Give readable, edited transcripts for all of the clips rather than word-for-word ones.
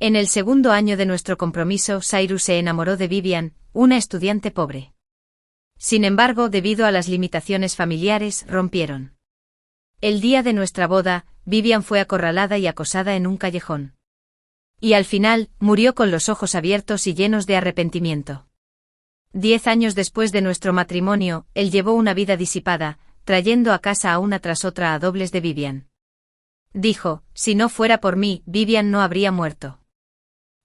En el segundo año de nuestro compromiso, Cyrus se enamoró de Vivian, una estudiante pobre. Sin embargo, debido a las limitaciones familiares, rompieron. El día de nuestra boda, Vivian fue acorralada y acosada en un callejón. Y al final, murió con los ojos abiertos y llenos de arrepentimiento. 10 años después de nuestro matrimonio, él llevó una vida disipada, trayendo a casa a una tras otra a dobles de Vivian. Dijo, si no fuera por mí, Vivian no habría muerto.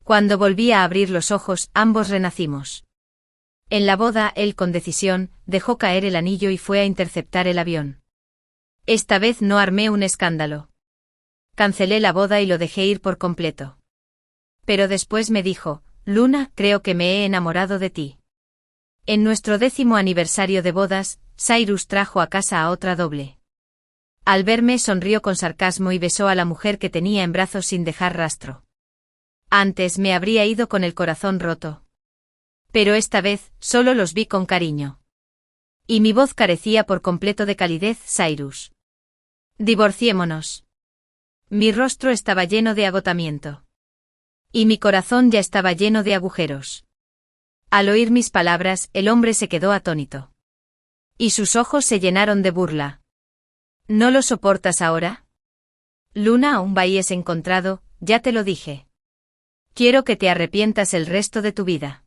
Cuando volví a abrir los ojos, ambos renacimos. En la boda, él con decisión, dejó caer el anillo y fue a interceptar el avión. Esta vez no armé un escándalo. Cancelé la boda y lo dejé ir por completo. Pero después me dijo, Luna, creo que me he enamorado de ti. En nuestro 10º aniversario de bodas, Cyrus trajo a casa a otra doble. Al verme sonrió con sarcasmo y besó a la mujer que tenía en brazos sin dejar rastro. Antes me habría ido con el corazón roto. Pero esta vez, solo los vi con cariño. Y mi voz carecía por completo de calidez, Cyrus. Divorciémonos. Mi rostro estaba lleno de agotamiento. Y mi corazón ya estaba lleno de agujeros. Al oír mis palabras, el hombre se quedó atónito. Y sus ojos se llenaron de burla. ¿No lo soportas ahora? Luna, aún bahíes encontrado, ya te lo dije. Quiero que te arrepientas el resto de tu vida.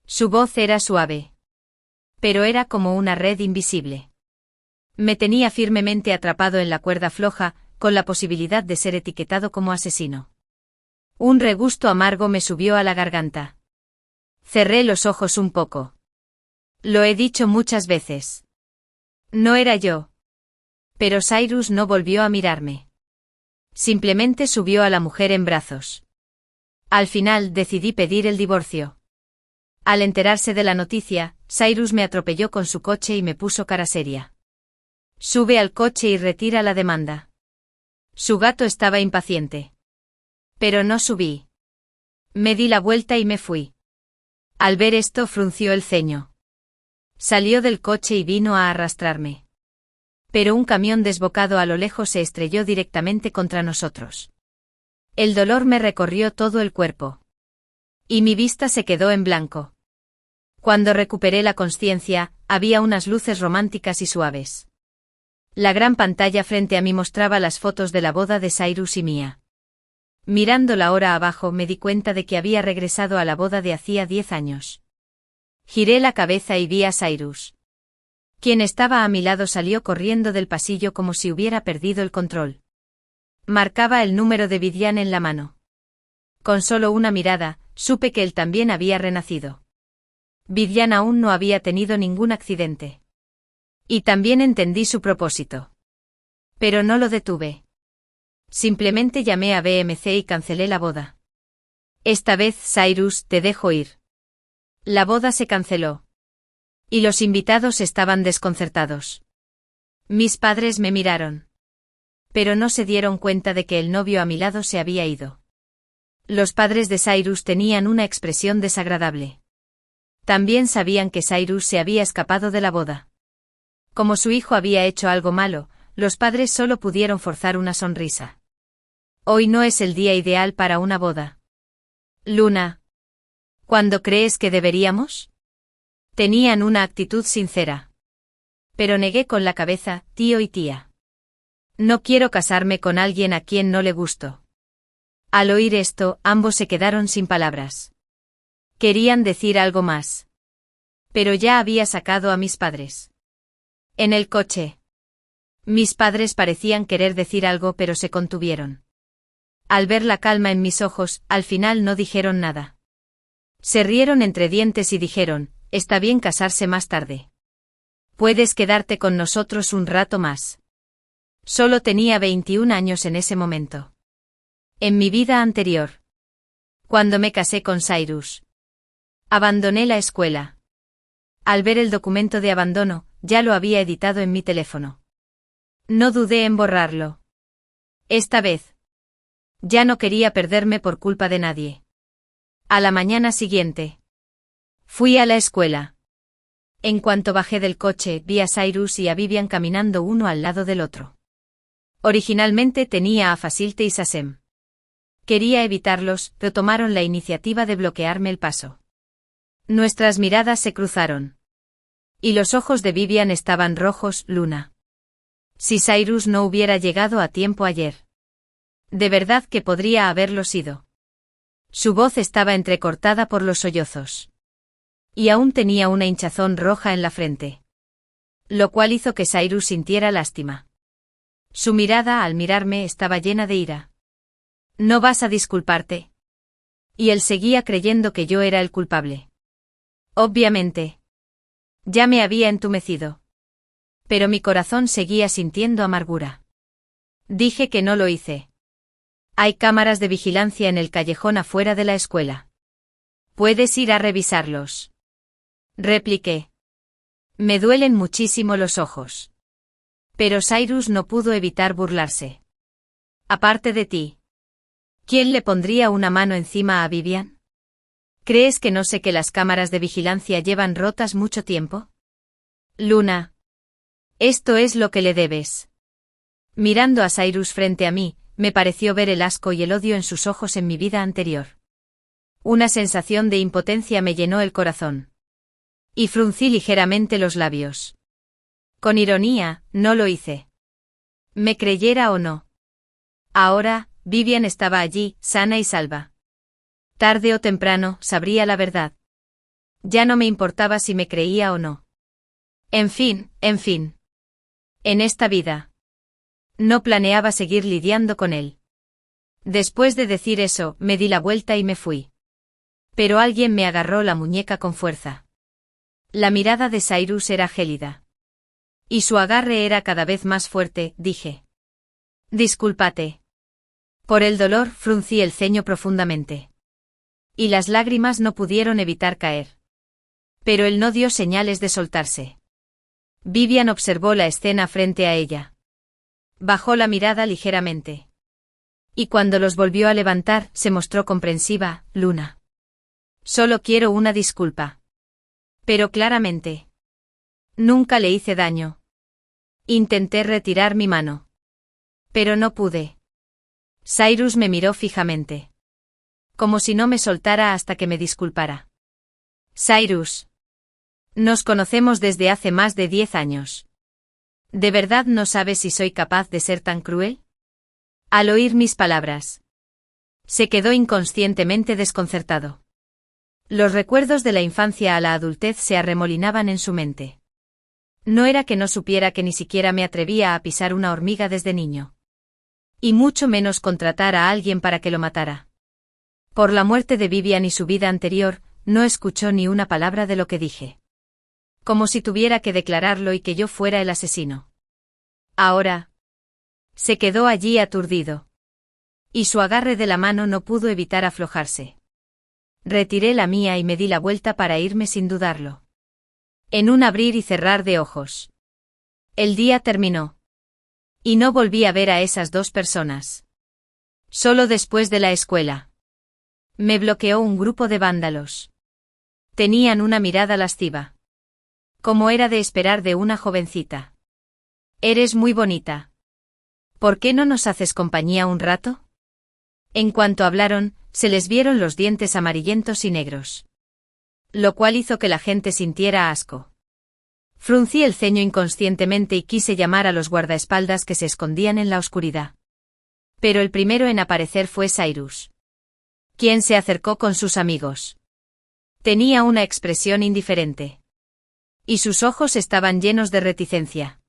Su voz era suave. Pero era como una red invisible. Me tenía firmemente atrapado en la cuerda floja, con la posibilidad de ser etiquetado como asesino. Un regusto amargo me subió a la garganta. Cerré los ojos un poco. Lo he dicho muchas veces. No era yo. Pero Cyrus no volvió a mirarme. Simplemente subió a la mujer en brazos. Al final decidí pedir el divorcio. Al enterarse de la noticia, Cyrus me atropelló con su coche y me puso cara seria. Sube al coche y retira la demanda. Su gato estaba impaciente. Pero no subí. Me di la vuelta y me fui. Al ver esto frunció el ceño. Salió del coche y vino a arrastrarme. Pero un camión desbocado a lo lejos se estrelló directamente contra nosotros. El dolor me recorrió todo el cuerpo. Y mi vista se quedó en blanco. Cuando recuperé la consciencia, había unas luces románticas y suaves. La gran pantalla frente a mí mostraba las fotos de la boda de Cyrus y mía. Mirando la hora abajo me di cuenta de que había regresado a la boda de hacía 10 años. Giré la cabeza y vi a Cyrus. Quien estaba a mi lado salió corriendo del pasillo como si hubiera perdido el control. Marcaba el número de Vivian en la mano. Con solo una mirada, supe que él también había renacido. Vivian aún no había tenido ningún accidente. Y también entendí su propósito. Pero no lo detuve. Simplemente llamé a BMC y cancelé la boda. Esta vez, Cyrus, te dejo ir. La boda se canceló. Y los invitados estaban desconcertados. Mis padres me miraron. Pero no se dieron cuenta de que el novio a mi lado se había ido. Los padres de Cyrus tenían una expresión desagradable. También sabían que Cyrus se había escapado de la boda. Como su hijo había hecho algo malo, los padres solo pudieron forzar una sonrisa. Hoy no es el día ideal para una boda. Luna. ¿Cuándo crees que deberíamos? Tenían una actitud sincera. Pero negué con la cabeza, tío y tía. No quiero casarme con alguien a quien no le gusto. Al oír esto, ambos se quedaron sin palabras. Querían decir algo más. Pero ya había sacado a mis padres. En el coche. Mis padres parecían querer decir algo pero se contuvieron. Al ver la calma en mis ojos, al final no dijeron nada. Se rieron entre dientes y dijeron, está bien casarse más tarde. Puedes quedarte con nosotros un rato más. Solo tenía 21 años en ese momento. En mi vida anterior. Cuando me casé con Cyrus. Abandoné la escuela. Al ver el documento de abandono, ya lo había editado en mi teléfono. No dudé en borrarlo. Esta vez. Ya no quería perderme por culpa de nadie. A la mañana siguiente. Fui a la escuela. En cuanto bajé del coche, vi a Cyrus y a Vivian caminando uno al lado del otro. Originalmente tenía a Facilte y Sasem. Quería evitarlos, pero tomaron la iniciativa de bloquearme el paso. Nuestras miradas se cruzaron. Y los ojos de Vivian estaban rojos, Luna. Si Cyrus no hubiera llegado a tiempo ayer. De verdad que podría haberlo sido. Su voz estaba entrecortada por los sollozos. Y aún tenía una hinchazón roja en la frente. Lo cual hizo que Cyrus sintiera lástima. Su mirada al mirarme estaba llena de ira. ¿No vas a disculparte? Y él seguía creyendo que yo era el culpable. Obviamente. Ya me había entumecido. Pero mi corazón seguía sintiendo amargura. Dije que no lo hice. Hay cámaras de vigilancia en el callejón afuera de la escuela. Puedes ir a revisarlos. Repliqué. Me duelen muchísimo los ojos. Pero Cyrus no pudo evitar burlarse. Aparte de ti. ¿Quién le pondría una mano encima a Vivian? ¿Crees que no sé que las cámaras de vigilancia llevan rotas mucho tiempo? Luna. Esto es lo que le debes. Mirando a Cyrus frente a mí, me pareció ver el asco y el odio en sus ojos en mi vida anterior. Una sensación de impotencia me llenó el corazón. Y fruncí ligeramente los labios. Con ironía, no lo hice. Me creyera o no. Ahora, Vivian estaba allí, sana y salva. Tarde o temprano, sabría la verdad. Ya no me importaba si me creía o no. En fin. En esta vida. No planeaba seguir lidiando con él. Después de decir eso, me di la vuelta y me fui. Pero alguien me agarró la muñeca con fuerza. La mirada de Cyrus era gélida. Y su agarre era cada vez más fuerte, dije. Discúlpate. Por el dolor, fruncí el ceño profundamente. Y las lágrimas no pudieron evitar caer. Pero él no dio señales de soltarse. Vivian observó la escena frente a ella. Bajó la mirada ligeramente. Y cuando los volvió a levantar, se mostró comprensiva, Luna. Solo quiero una disculpa. Pero claramente. Nunca le hice daño. Intenté retirar mi mano. Pero no pude. Cyrus me miró fijamente. Como si no me soltara hasta que me disculpara. Cyrus. Nos conocemos desde hace más de 10 años. ¿De verdad no sabes si soy capaz de ser tan cruel? Al oír mis palabras. Se quedó inconscientemente desconcertado. Los recuerdos de la infancia a la adultez se arremolinaban en su mente. No era que no supiera que ni siquiera me atrevía a pisar una hormiga desde niño. Y mucho menos contratar a alguien para que lo matara. Por la muerte de Vivian y su vida anterior, no escuchó ni una palabra de lo que dije. Como si tuviera que declararlo y que yo fuera el asesino. Ahora. Se quedó allí aturdido. Y su agarre de la mano no pudo evitar aflojarse. Retiré la mía y me di la vuelta para irme sin dudarlo. En un abrir y cerrar de ojos. El día terminó. Y no volví a ver a esas dos personas. Solo después de la escuela. Me bloqueó un grupo de vándalos. Tenían una mirada lasciva. Como era de esperar de una jovencita. Eres muy bonita. ¿Por qué no nos haces compañía un rato? En cuanto hablaron, se les vieron los dientes amarillentos y negros. Lo cual hizo que la gente sintiera asco. Fruncí el ceño inconscientemente y quise llamar a los guardaespaldas que se escondían en la oscuridad. Pero el primero en aparecer fue Cyrus. Quien se acercó con sus amigos. Tenía una expresión indiferente. Y sus ojos estaban llenos de reticencia.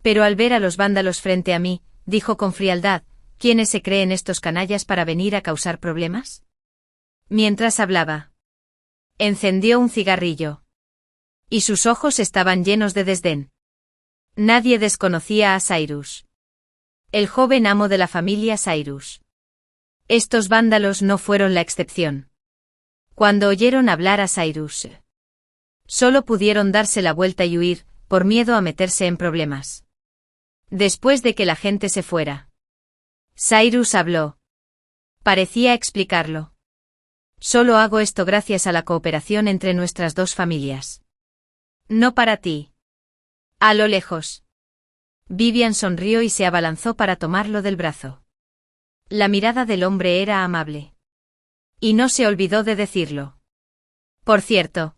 Pero al ver a los vándalos frente a mí, dijo con frialdad, ¿quiénes se creen estos canallas para venir a causar problemas? Mientras hablaba. Encendió un cigarrillo. Y sus ojos estaban llenos de desdén. Nadie desconocía a Cyrus. El joven amo de la familia Cyrus. Estos vándalos no fueron la excepción. Cuando oyeron hablar a Cyrus, solo pudieron darse la vuelta y huir, por miedo a meterse en problemas. Después de que la gente se fuera. Cyrus habló. Parecía explicarlo. Solo hago esto gracias a la cooperación entre nuestras dos familias. No para ti. A lo lejos. Vivian sonrió y se abalanzó para tomarlo del brazo. La mirada del hombre era amable. Y no se olvidó de decirlo. Por cierto,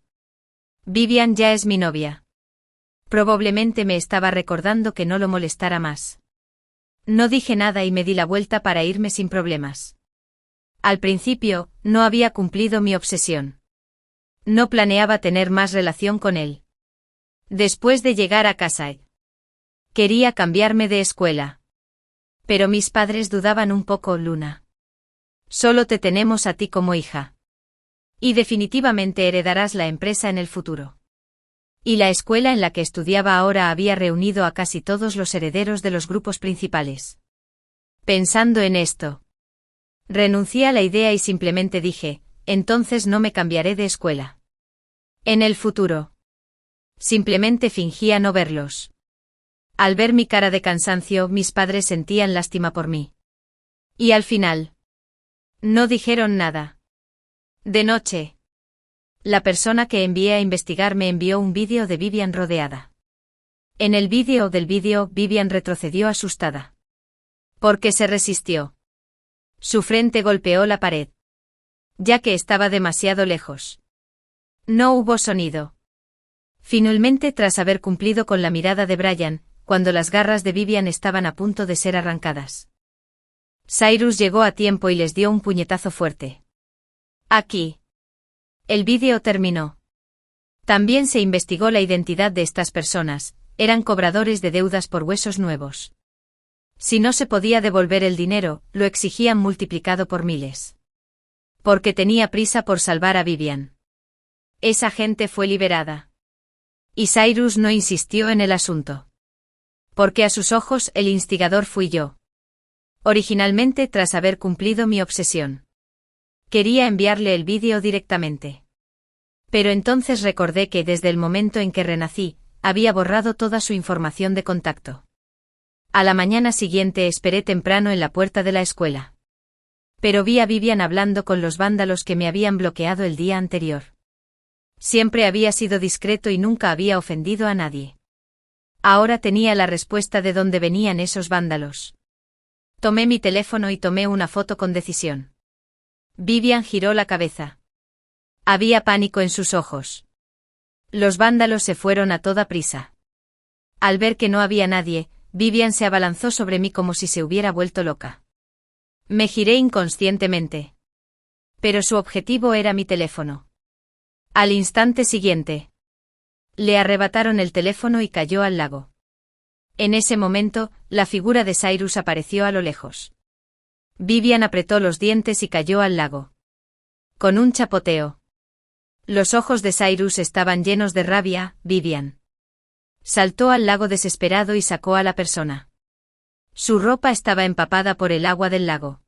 Vivian ya es mi novia. Probablemente me estaba recordando que no lo molestara más. No dije nada y me di la vuelta para irme sin problemas. Al principio, no había cumplido mi obsesión. No planeaba tener más relación con él. Después de llegar a casa, quería cambiarme de escuela. Pero mis padres dudaban un poco, Luna. Solo te tenemos a ti como hija. Y definitivamente heredarás la empresa en el futuro. Y la escuela en la que estudiaba ahora había reunido a casi todos los herederos de los grupos principales. Pensando en esto, renuncié a la idea y simplemente dije, entonces no me cambiaré de escuela. En el futuro. Simplemente fingía no verlos. Al ver mi cara de cansancio, mis padres sentían lástima por mí. Y al final, no dijeron nada. De noche, la persona que envié a investigar me envió un vídeo de Vivian rodeada. En el vídeo Vivian retrocedió asustada. Porque se resistió. Su frente golpeó la pared. Ya que estaba demasiado lejos. No hubo sonido. Finalmente, tras haber cumplido con la mirada de Brian, cuando las garras de Vivian estaban a punto de ser arrancadas, Cyrus llegó a tiempo y les dio un puñetazo fuerte. Aquí. El vídeo terminó. También se investigó la identidad de estas personas, eran cobradores de deudas por huesos nuevos. Si no se podía devolver el dinero, lo exigían multiplicado por miles. Porque tenía prisa por salvar a Vivian. Esa gente fue liberada. Y Cyrus no insistió en el asunto. Porque a sus ojos el instigador fui yo. Originalmente, tras haber cumplido mi obsesión, quería enviarle el vídeo directamente. Pero entonces recordé que desde el momento en que renací, había borrado toda su información de contacto. A la mañana siguiente esperé temprano en la puerta de la escuela. Pero vi a Vivian hablando con los vándalos que me habían bloqueado el día anterior. Siempre había sido discreto y nunca había ofendido a nadie. Ahora tenía la respuesta de dónde venían esos vándalos. Tomé mi teléfono y tomé una foto con decisión. Vivian giró la cabeza. Había pánico en sus ojos. Los vándalos se fueron a toda prisa. Al ver que no había nadie, Vivian se abalanzó sobre mí como si se hubiera vuelto loca. Me giré inconscientemente. Pero su objetivo era mi teléfono. Al instante siguiente, le arrebataron el teléfono y cayó al lago. En ese momento, la figura de Cyrus apareció a lo lejos. Vivian apretó los dientes y cayó al lago. Con un chapoteo. Los ojos de Cyrus estaban llenos de rabia. Vivian saltó al lago desesperado y sacó a la persona. Su ropa estaba empapada por el agua del lago.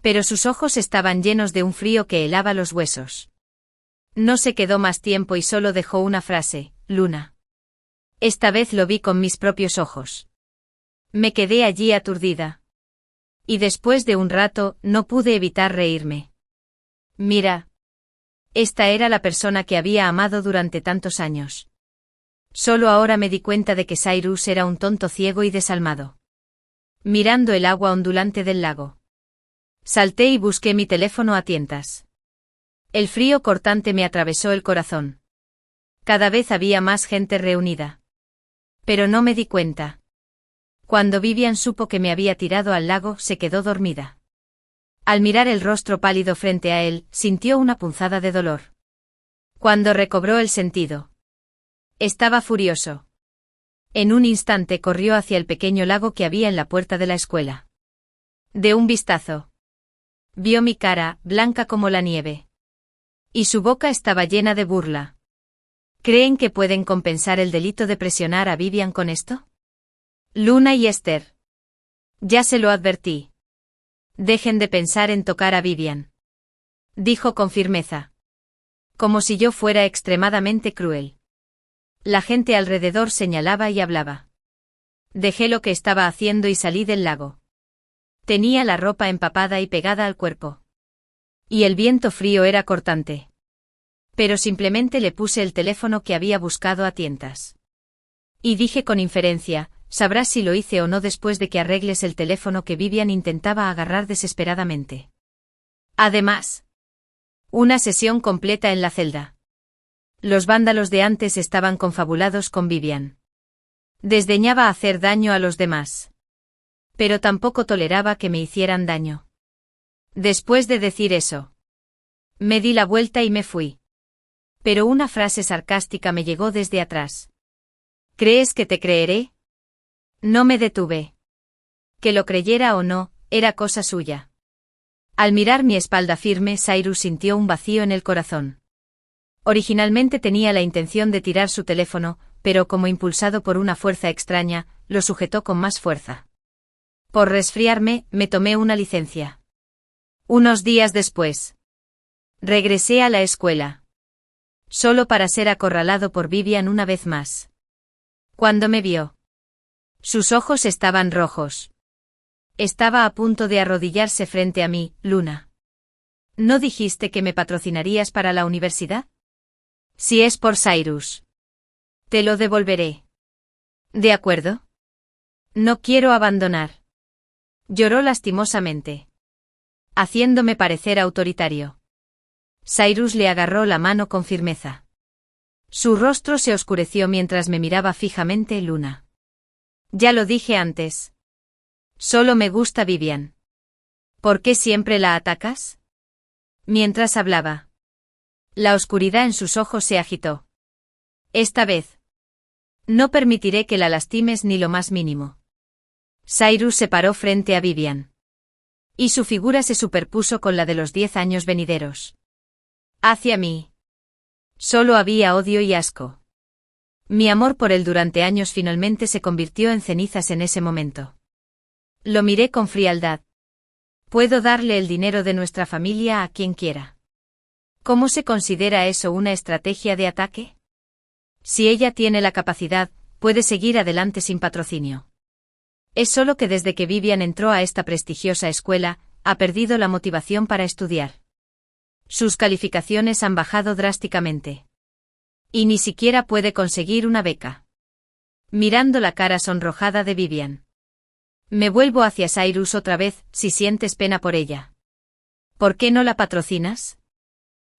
Pero sus ojos estaban llenos de un frío que helaba los huesos. No se quedó más tiempo y solo dejó una frase, Luna. Esta vez lo vi con mis propios ojos. Me quedé allí aturdida. Y después de un rato, no pude evitar reírme. Mira. Esta era la persona que había amado durante tantos años. Solo ahora me di cuenta de que Cyrus era un tonto ciego y desalmado. Mirando el agua ondulante del lago, salté y busqué mi teléfono a tientas. El frío cortante me atravesó el corazón. Cada vez había más gente reunida. Pero no me di cuenta. Cuando Vivian supo que me había tirado al lago, se quedó dormida. Al mirar el rostro pálido frente a él, sintió una punzada de dolor. Cuando recobró el sentido, estaba furioso. En un instante corrió hacia el pequeño lago que había en la puerta de la escuela. De un vistazo, vio mi cara, blanca como la nieve. Y su boca estaba llena de burla. ¿Creen que pueden compensar el delito de presionar a Vivian con esto? Luna y Esther. Ya se lo advertí. Dejen de pensar en tocar a Vivian. Dijo con firmeza. Como si yo fuera extremadamente cruel. La gente alrededor señalaba y hablaba. Dejé lo que estaba haciendo y salí del lago. Tenía la ropa empapada y pegada al cuerpo. Y el viento frío era cortante. Pero simplemente le puse el teléfono que había buscado a tientas. Y dije con inferencia, sabrás si lo hice o no después de que arregles el teléfono que Vivian intentaba agarrar desesperadamente. Además, una sesión completa en la celda. Los vándalos de antes estaban confabulados con Vivian. Desdeñaba hacer daño a los demás. Pero tampoco toleraba que me hicieran daño. Después de decir eso, me di la vuelta y me fui. Pero una frase sarcástica me llegó desde atrás. ¿Crees que te creeré? No me detuve. Que lo creyera o no, era cosa suya. Al mirar mi espalda firme, Cyrus sintió un vacío en el corazón. Originalmente tenía la intención de tirar su teléfono, pero como impulsado por una fuerza extraña, lo sujetó con más fuerza. Por resfriarme, me tomé una licencia. Unos días después, regresé a la escuela. Solo para ser acorralado por Vivian una vez más. Cuando me vio, sus ojos estaban rojos. Estaba a punto de arrodillarse frente a mí. Luna. ¿No dijiste que me patrocinarías para la universidad? Si es por Cyrus, te lo devolveré. ¿De acuerdo? No quiero abandonar. Lloró lastimosamente, haciéndome parecer autoritario. Cyrus le agarró la mano con firmeza. Su rostro se oscureció mientras me miraba fijamente. Luna. Ya lo dije antes. Solo me gusta Vivian. ¿Por qué siempre la atacas? Mientras hablaba, la oscuridad en sus ojos se agitó. Esta vez, no permitiré que la lastimes ni lo más mínimo. Cyrus se paró frente a Vivian. Y su figura se superpuso con la de los 10 años venideros. Hacia mí. Solo había odio y asco. Mi amor por él durante años finalmente se convirtió en cenizas en ese momento. Lo miré con frialdad. Puedo darle el dinero de nuestra familia a quien quiera. ¿Cómo se considera eso una estrategia de ataque? Si ella tiene la capacidad, puede seguir adelante sin patrocinio. Es solo que desde que Vivian entró a esta prestigiosa escuela, ha perdido la motivación para estudiar. Sus calificaciones han bajado drásticamente. Y ni siquiera puede conseguir una beca. Mirando la cara sonrojada de Vivian, me vuelvo hacia Cyrus otra vez. Si sientes pena por ella, ¿por qué no la patrocinas?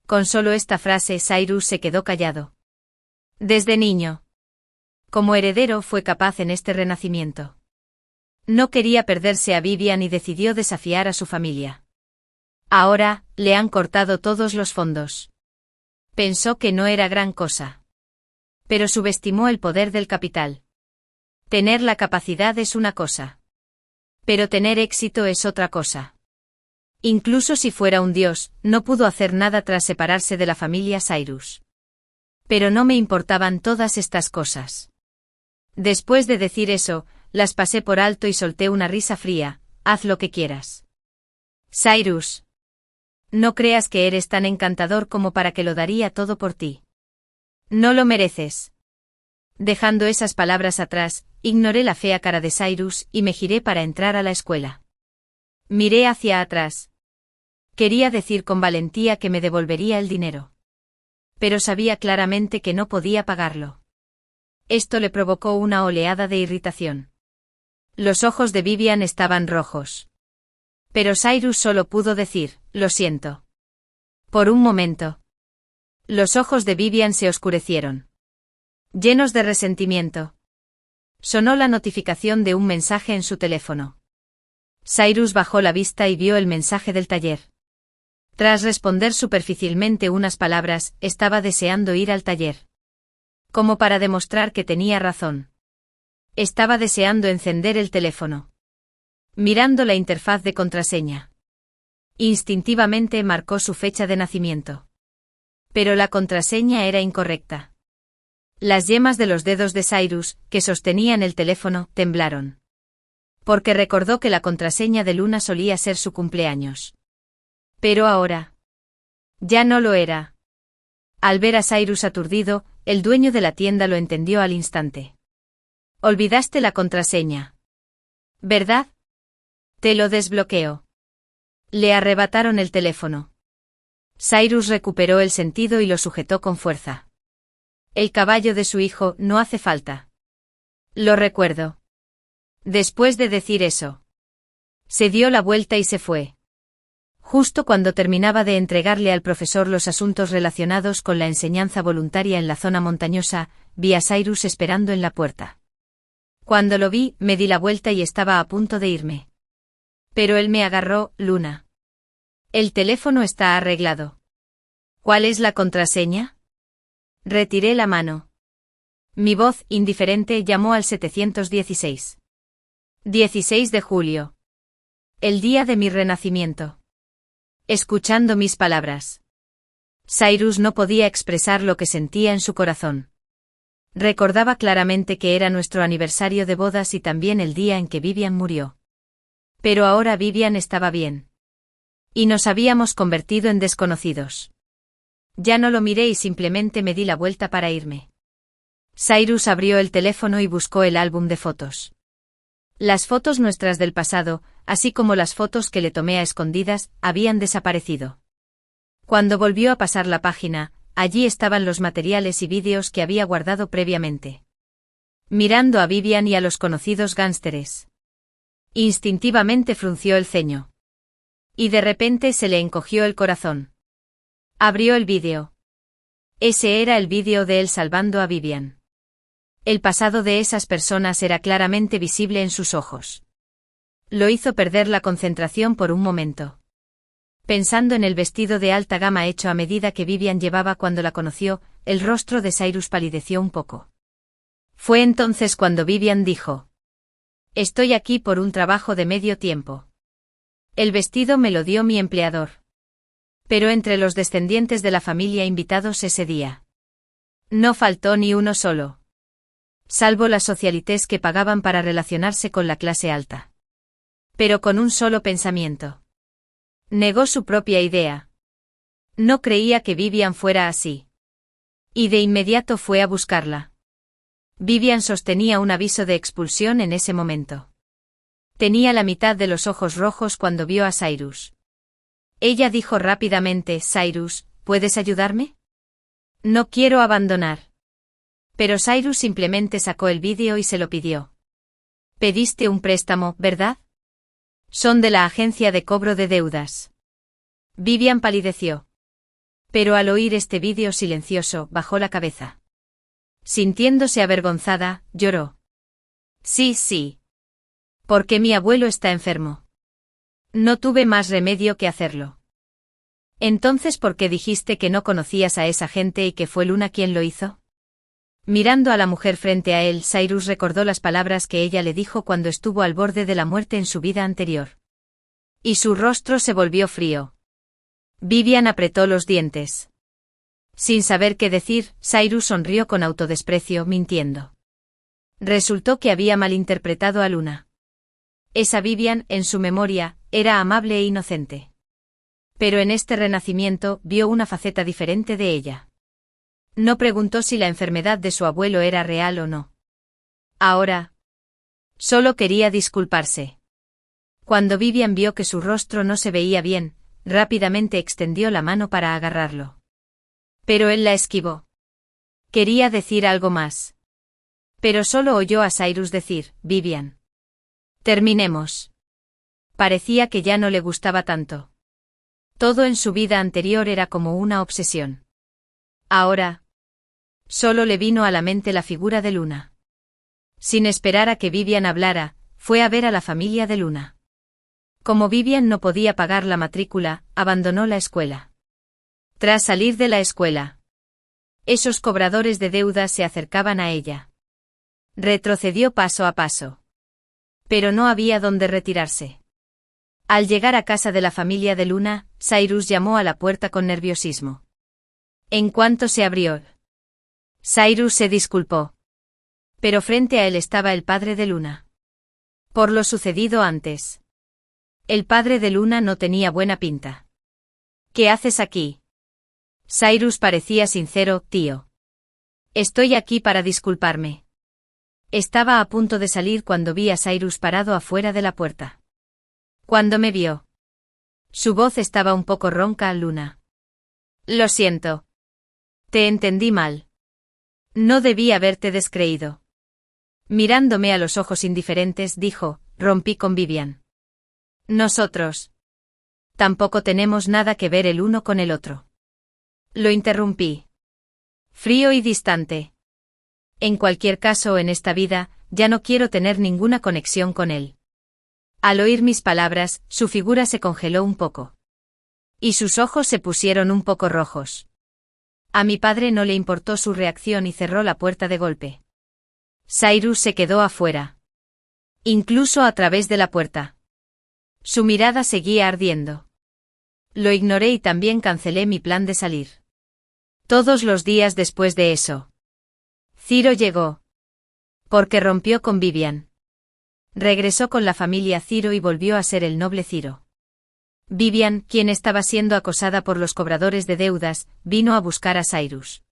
Con solo esta frase Cyrus se quedó callado. Desde niño, como heredero, fue capaz en este renacimiento. No quería perderse a Vivian y decidió desafiar a su familia. Ahora, le han cortado todos los fondos. Pensó que no era gran cosa. Pero subestimó el poder del capital. Tener la capacidad es una cosa. Pero tener éxito es otra cosa. Incluso si fuera un dios, no pudo hacer nada tras separarse de la familia Cyrus. Pero no me importaban todas estas cosas. Después de decir eso, las pasé por alto y solté una risa fría. Haz lo que quieras. Cyrus. No creas que eres tan encantador como para que lo daría todo por ti. No lo mereces. Dejando esas palabras atrás, ignoré la fea cara de Cyrus y me giré para entrar a la escuela. Miré hacia atrás. Quería decir con valentía que me devolvería el dinero. Pero sabía claramente que no podía pagarlo. Esto le provocó una oleada de irritación. Los ojos de Vivian estaban rojos. Pero Cyrus solo pudo decir, lo siento. Por un momento, los ojos de Vivian se oscurecieron, llenos de resentimiento. Sonó la notificación de un mensaje en su teléfono. Cyrus bajó la vista y vio el mensaje del taller. Tras responder superficialmente unas palabras, estaba deseando ir al taller. Como para demostrar que tenía razón. Estaba deseando encender el teléfono. Mirando la interfaz de contraseña. Instintivamente marcó su fecha de nacimiento. Pero la contraseña era incorrecta. Las yemas de los dedos de Cyrus, que sostenían el teléfono, temblaron. Porque recordó que la contraseña de Luna solía ser su cumpleaños. Pero ahora, ya no lo era. Al ver a Cyrus aturdido, el dueño de la tienda lo entendió al instante. Olvidaste la contraseña, ¿verdad? Te lo desbloqueo. Le arrebataron el teléfono. Cyrus recuperó el sentido y lo sujetó con fuerza. El caballo de su hijo, no hace falta. Lo recuerdo. Después de decir eso, se dio la vuelta y se fue. Justo cuando terminaba de entregarle al profesor los asuntos relacionados con la enseñanza voluntaria en la zona montañosa, vi a Cyrus esperando en la puerta. Cuando lo vi, me di la vuelta y estaba a punto de irme. Pero él me agarró. Luna. El teléfono está arreglado. ¿Cuál es la contraseña? Retiré la mano. Mi voz, indiferente, llamó al 716. 16 de julio. El día de mi renacimiento. Escuchando mis palabras, Cyrus no podía expresar lo que sentía en su corazón. Recordaba claramente que era nuestro aniversario de bodas y también el día en que Vivian murió. Pero ahora Vivian estaba bien. Y nos habíamos convertido en desconocidos. Ya no lo miré y simplemente me di la vuelta para irme. Cyrus abrió el teléfono y buscó el álbum de fotos. Las fotos nuestras del pasado, así como las fotos que le tomé a escondidas, habían desaparecido. Cuando volvió a pasar la página, allí estaban los materiales y vídeos que había guardado previamente. Mirando a Vivian y a los conocidos gánsteres. Instintivamente frunció el ceño. Y de repente se le encogió el corazón. Abrió el vídeo. Ese era el vídeo de él salvando a Vivian. El pasado de esas personas era claramente visible en sus ojos. Lo hizo perder la concentración por un momento. Pensando en el vestido de alta gama hecho a medida que Vivian llevaba cuando la conoció, el rostro de Cyrus palideció un poco. Fue entonces cuando Vivian dijo: «Estoy aquí por un trabajo de medio tiempo. El vestido me lo dio mi empleador. Pero entre los descendientes de la familia invitados ese día, no faltó ni uno solo. Salvo las socialites que pagaban para relacionarse con la clase alta. Pero con un solo pensamiento. Negó su propia idea. No creía que Vivian fuera así. Y de inmediato fue a buscarla. Vivian sostenía un aviso de expulsión en ese momento. Tenía la mitad de los ojos rojos cuando vio a Cyrus. Ella dijo rápidamente: «Cyrus, ¿puedes ayudarme? No quiero abandonar». Pero Cyrus simplemente sacó el vídeo y se lo pidió. «Pediste un préstamo, ¿verdad? Son de la agencia de cobro de deudas». Vivian palideció. Pero al oír este vídeo silencioso, bajó la cabeza. Sintiéndose avergonzada, lloró. Sí. Porque mi abuelo está enfermo. No tuve más remedio que hacerlo. Entonces, ¿por qué dijiste que no conocías a esa gente y que fue Luna quien lo hizo? Mirando a la mujer frente a él, Cyrus recordó las palabras que ella le dijo cuando estuvo al borde de la muerte en su vida anterior. Y su rostro se volvió frío. Vivian apretó los dientes. Sin saber qué decir, Cyrus sonrió con autodesprecio, mintiendo. Resultó que había malinterpretado a Luna. Esa Vivian, en su memoria, era amable e inocente. Pero en este renacimiento vio una faceta diferente de ella. No preguntó si la enfermedad de su abuelo era real o no. Ahora, solo quería disculparse. Cuando Vivian vio que su rostro no se veía bien, rápidamente extendió la mano para agarrarlo. Pero él la esquivó. Quería decir algo más. Pero solo oyó a Cyrus decir: «Vivian. Terminemos». Parecía que ya no le gustaba tanto. Todo en su vida anterior era como una obsesión. Ahora, solo le vino a la mente la figura de Luna. Sin esperar a que Vivian hablara, fue a ver a la familia de Luna. Como Vivian no podía pagar la matrícula, abandonó la escuela. Tras salir de la escuela, esos cobradores de deudas se acercaban a ella. Retrocedió paso a paso. Pero no había dónde retirarse. Al llegar a casa de la familia de Luna, Cyrus llamó a la puerta con nerviosismo. En cuanto se abrió, Cyrus se disculpó. Pero frente a él estaba el padre de Luna. Por lo sucedido antes. El padre de Luna no tenía buena pinta. ¿Qué haces aquí? Cyrus parecía sincero: «Tío. Estoy aquí para disculparme». Estaba a punto de salir cuando vi a Cyrus parado afuera de la puerta. Cuando me vio, su voz estaba un poco ronca. «Luna. Lo siento. Te entendí mal. No debí haberte descreído. Mirándome a los ojos indiferentes, dijo, rompí con Vivian. Nosotros. Tampoco tenemos nada que ver el uno con el otro. Lo interrumpí. Frío y distante. En cualquier caso, en esta vida, ya no quiero tener ninguna conexión con él. Al oír mis palabras, su figura se congeló un poco. Y sus ojos se pusieron un poco rojos. A mi padre no le importó su reacción y cerró la puerta de golpe. Cyrus se quedó afuera. Incluso a través de la puerta. Su mirada seguía ardiendo. Lo ignoré y también cancelé mi plan de salir. Todos los días después de eso. Ciro llegó. Porque rompió con Vivian. Regresó con la familia Ciro y volvió a ser el noble Ciro. Vivian, quien estaba siendo acosada por los cobradores de deudas, vino a buscar a Cyrus.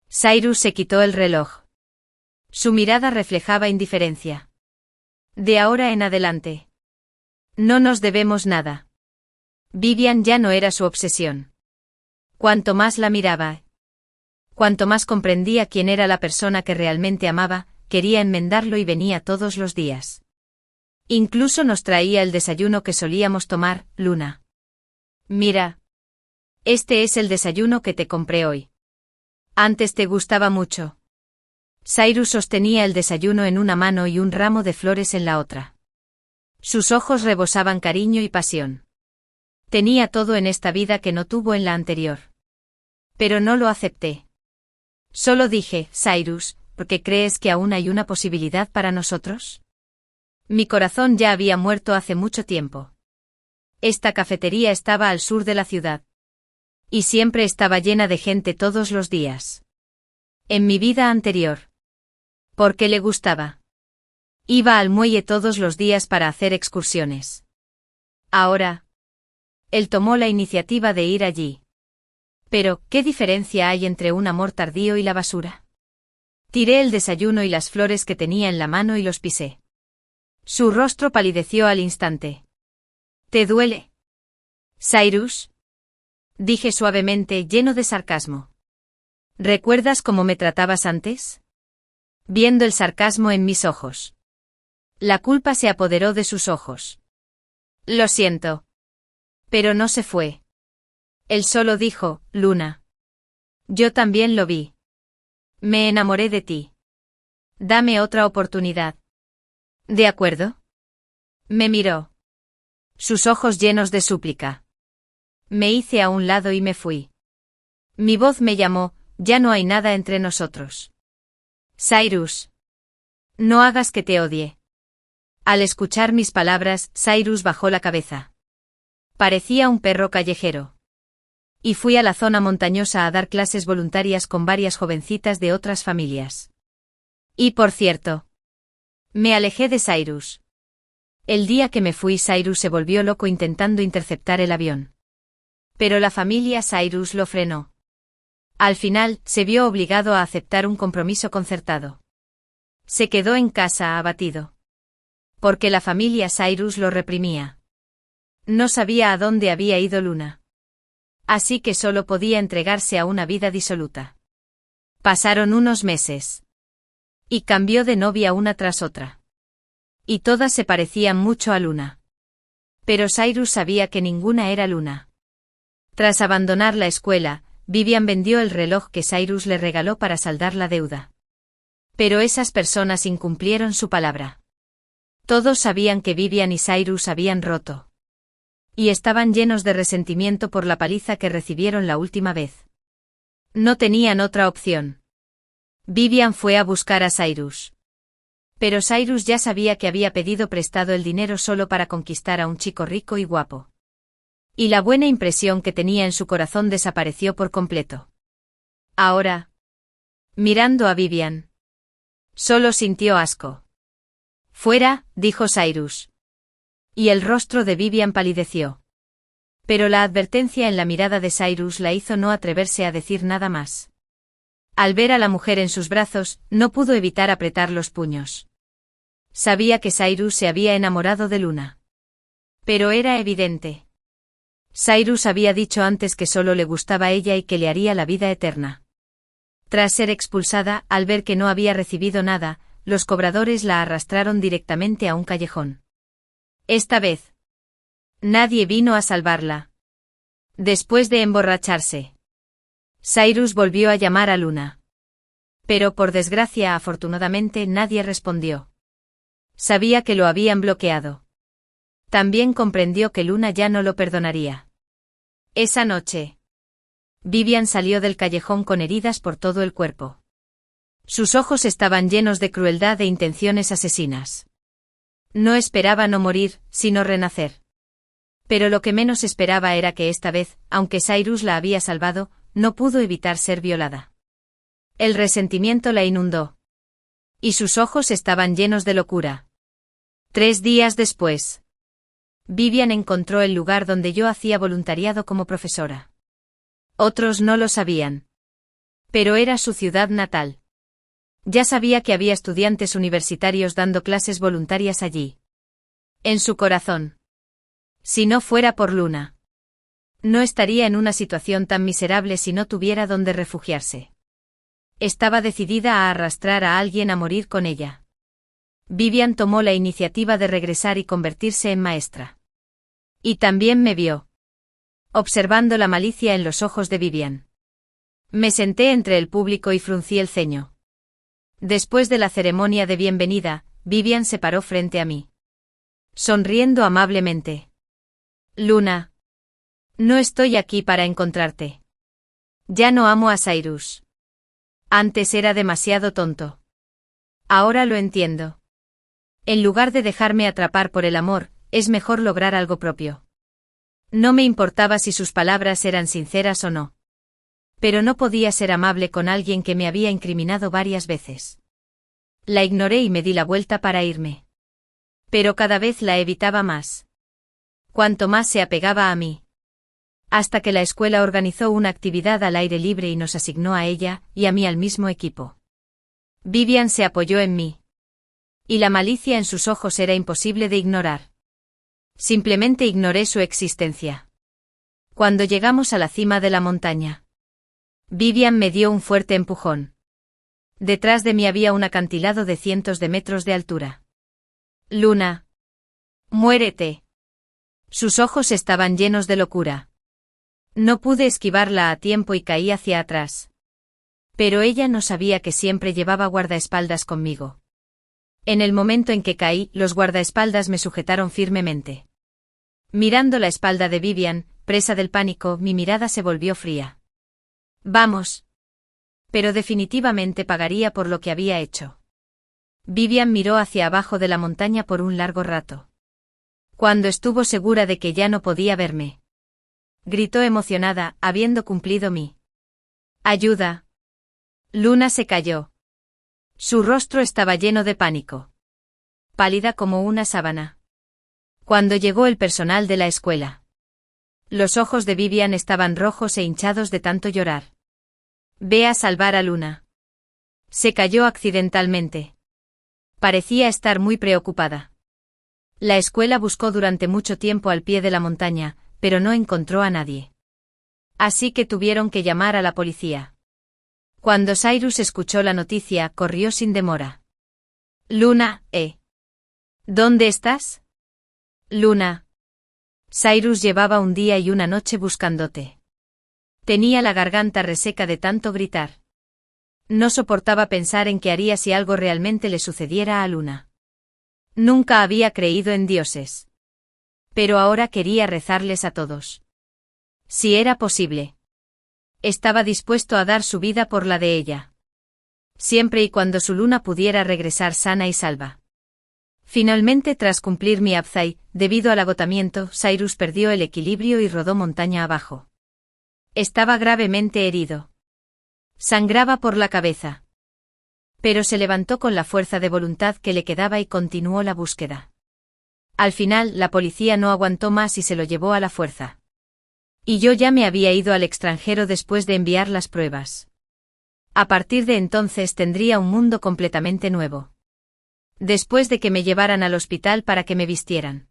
Cyrus se quitó el reloj. Su mirada reflejaba indiferencia. De ahora en adelante. No nos debemos nada. Vivian ya no era su obsesión. Cuanto más la miraba, cuanto más comprendía quién era la persona que realmente amaba, quería enmendarlo y venía todos los días. Incluso nos traía el desayuno que solíamos tomar, Luna. Mira. Este es el desayuno que te compré hoy. Antes te gustaba mucho. Cyrus sostenía el desayuno en una mano y un ramo de flores en la otra. Sus ojos rebosaban cariño y pasión. Tenía todo en esta vida que no tuvo en la anterior. Pero no lo acepté. Solo dije, Cyrus, ¿por qué crees que aún hay una posibilidad para nosotros? Mi corazón ya había muerto hace mucho tiempo. Esta cafetería estaba al sur de la ciudad. Y siempre estaba llena de gente todos los días. En mi vida anterior. ¿Por qué le gustaba? Iba al muelle todos los días para hacer excursiones. Ahora. Él tomó la iniciativa de ir allí. Pero, ¿qué diferencia hay entre un amor tardío y la basura? Tiré el desayuno y las flores que tenía en la mano y los pisé. Su rostro palideció al instante. ¿Te duele? Cyrus. Dije suavemente, lleno de sarcasmo. ¿Recuerdas cómo me tratabas antes? Viendo el sarcasmo en mis ojos. La culpa se apoderó de sus ojos. Lo siento. Pero no se fue. Él solo dijo, Luna. Yo también lo vi. Me enamoré de ti. Dame otra oportunidad. ¿De acuerdo? Me miró. Sus ojos llenos de súplica. Me hice a un lado y me fui. Mi voz me llamó, ya no hay nada entre nosotros. Cyrus. No hagas que te odie. Al escuchar mis palabras, Cyrus bajó la cabeza. Parecía un perro callejero. Y fui a la zona montañosa a dar clases voluntarias con varias jovencitas de otras familias. Y por cierto, me alejé de Cyrus. El día que me fui, Cyrus se volvió loco intentando interceptar el avión. Pero la familia Cyrus lo frenó. Al final, se vio obligado a aceptar un compromiso concertado. Se quedó en casa abatido. Porque la familia Cyrus lo reprimía. No sabía a dónde había ido Luna. Así que solo podía entregarse a una vida disoluta. Pasaron unos meses. Y cambió de novia una tras otra. Y todas se parecían mucho a Luna. Pero Cyrus sabía que ninguna era Luna. Tras abandonar la escuela, Vivian vendió el reloj que Cyrus le regaló para saldar la deuda. Pero esas personas incumplieron su palabra. Todos sabían que Vivian y Cyrus habían roto. Y estaban llenos de resentimiento por la paliza que recibieron la última vez. No tenían otra opción. Vivian fue a buscar a Cyrus. Pero Cyrus ya sabía que había pedido prestado el dinero solo para conquistar a un chico rico y guapo. Y la buena impresión que tenía en su corazón desapareció por completo. Ahora, mirando a Vivian, solo sintió asco. Fuera, dijo Cyrus. Y el rostro de Vivian palideció. Pero la advertencia en la mirada de Cyrus la hizo no atreverse a decir nada más. Al ver a la mujer en sus brazos, no pudo evitar apretar los puños. Sabía que Cyrus se había enamorado de Luna. Pero era evidente. Cyrus había dicho antes que solo le gustaba ella y que le haría la vida eterna. Tras ser expulsada, al ver que no había recibido nada, los cobradores la arrastraron directamente a un callejón. Esta vez, nadie vino a salvarla. Después de emborracharse, Cyrus volvió a llamar a Luna. Pero por desgracia, afortunadamente, nadie respondió. Sabía que lo habían bloqueado. También comprendió que Luna ya no lo perdonaría. Esa noche, Vivian salió del callejón con heridas por todo el cuerpo. Sus ojos estaban llenos de crueldad e intenciones asesinas. No esperaba no morir, sino renacer. Pero lo que menos esperaba era que esta vez, aunque Cyrus la había salvado, no pudo evitar ser violada. El resentimiento la inundó. Y sus ojos estaban llenos de locura. 3 días después, Vivian encontró el lugar donde yo hacía voluntariado como profesora. Otros no lo sabían. Pero era su ciudad natal. Ya sabía que había estudiantes universitarios dando clases voluntarias allí. En su corazón. Si no fuera por Luna, no estaría en una situación tan miserable si no tuviera donde refugiarse. Estaba decidida a arrastrar a alguien a morir con ella. Vivian tomó la iniciativa de regresar y convertirse en maestra. Y también me vio, observando la malicia en los ojos de Vivian. Me senté entre el público y fruncí el ceño. Después de la ceremonia de bienvenida, Vivian se paró frente a mí, sonriendo amablemente. Luna, no estoy aquí para encontrarte. Ya no amo a Cyrus. Antes era demasiado tonto. Ahora lo entiendo. En lugar de dejarme atrapar por el amor, es mejor lograr algo propio. No me importaba si sus palabras eran sinceras o no. Pero no podía ser amable con alguien que me había incriminado varias veces. La ignoré y me di la vuelta para irme. Pero cada vez la evitaba más. Cuanto más se apegaba a mí. Hasta que la escuela organizó una actividad al aire libre y nos asignó a ella y a mí al mismo equipo. Vivian se apoyó en mí. Y la malicia en sus ojos era imposible de ignorar. Simplemente ignoré su existencia. Cuando llegamos a la cima de la montaña, Vivian me dio un fuerte empujón. Detrás de mí había un acantilado de cientos de metros de altura. Luna, muérete. Sus ojos estaban llenos de locura. No pude esquivarla a tiempo y caí hacia atrás. Pero ella no sabía que siempre llevaba guardaespaldas conmigo. En el momento en que caí, los guardaespaldas me sujetaron firmemente. Mirando la espalda de Vivian, presa del pánico, mi mirada se volvió fría. Vamos. Pero definitivamente pagaría por lo que había hecho. Vivian miró hacia abajo de la montaña por un largo rato. Cuando estuvo segura de que ya no podía verme, gritó emocionada, habiendo cumplido mi ayuda. Luna se calló. Su rostro estaba lleno de pánico. Pálida como una sábana. Cuando llegó el personal de la escuela, los ojos de Vivian estaban rojos e hinchados de tanto llorar. Ve a salvar a Luna. Se cayó accidentalmente. Parecía estar muy preocupada. La escuela buscó durante mucho tiempo al pie de la montaña, pero no encontró a nadie. Así que tuvieron que llamar a la policía. Cuando Cyrus escuchó la noticia, corrió sin demora. Luna, ¿dónde estás? Luna. Cyrus llevaba un día y una noche buscándote. Tenía la garganta reseca de tanto gritar. No soportaba pensar en qué haría si algo realmente le sucediera a Luna. Nunca había creído en dioses. Pero ahora quería rezarles a todos. Si era posible. Estaba dispuesto a dar su vida por la de ella. Siempre y cuando su Luna pudiera regresar sana y salva. Finalmente, tras cumplir mi Abzai, debido al agotamiento, Cyrus perdió el equilibrio y rodó montaña abajo. Estaba gravemente herido. Sangraba por la cabeza. Pero se levantó con la fuerza de voluntad que le quedaba y continuó la búsqueda. Al final, la policía no aguantó más y se lo llevó a la fuerza. Y yo ya me había ido al extranjero después de enviar las pruebas. A partir de entonces tendría un mundo completamente nuevo. Después de que me llevaran al hospital para que me vistieran.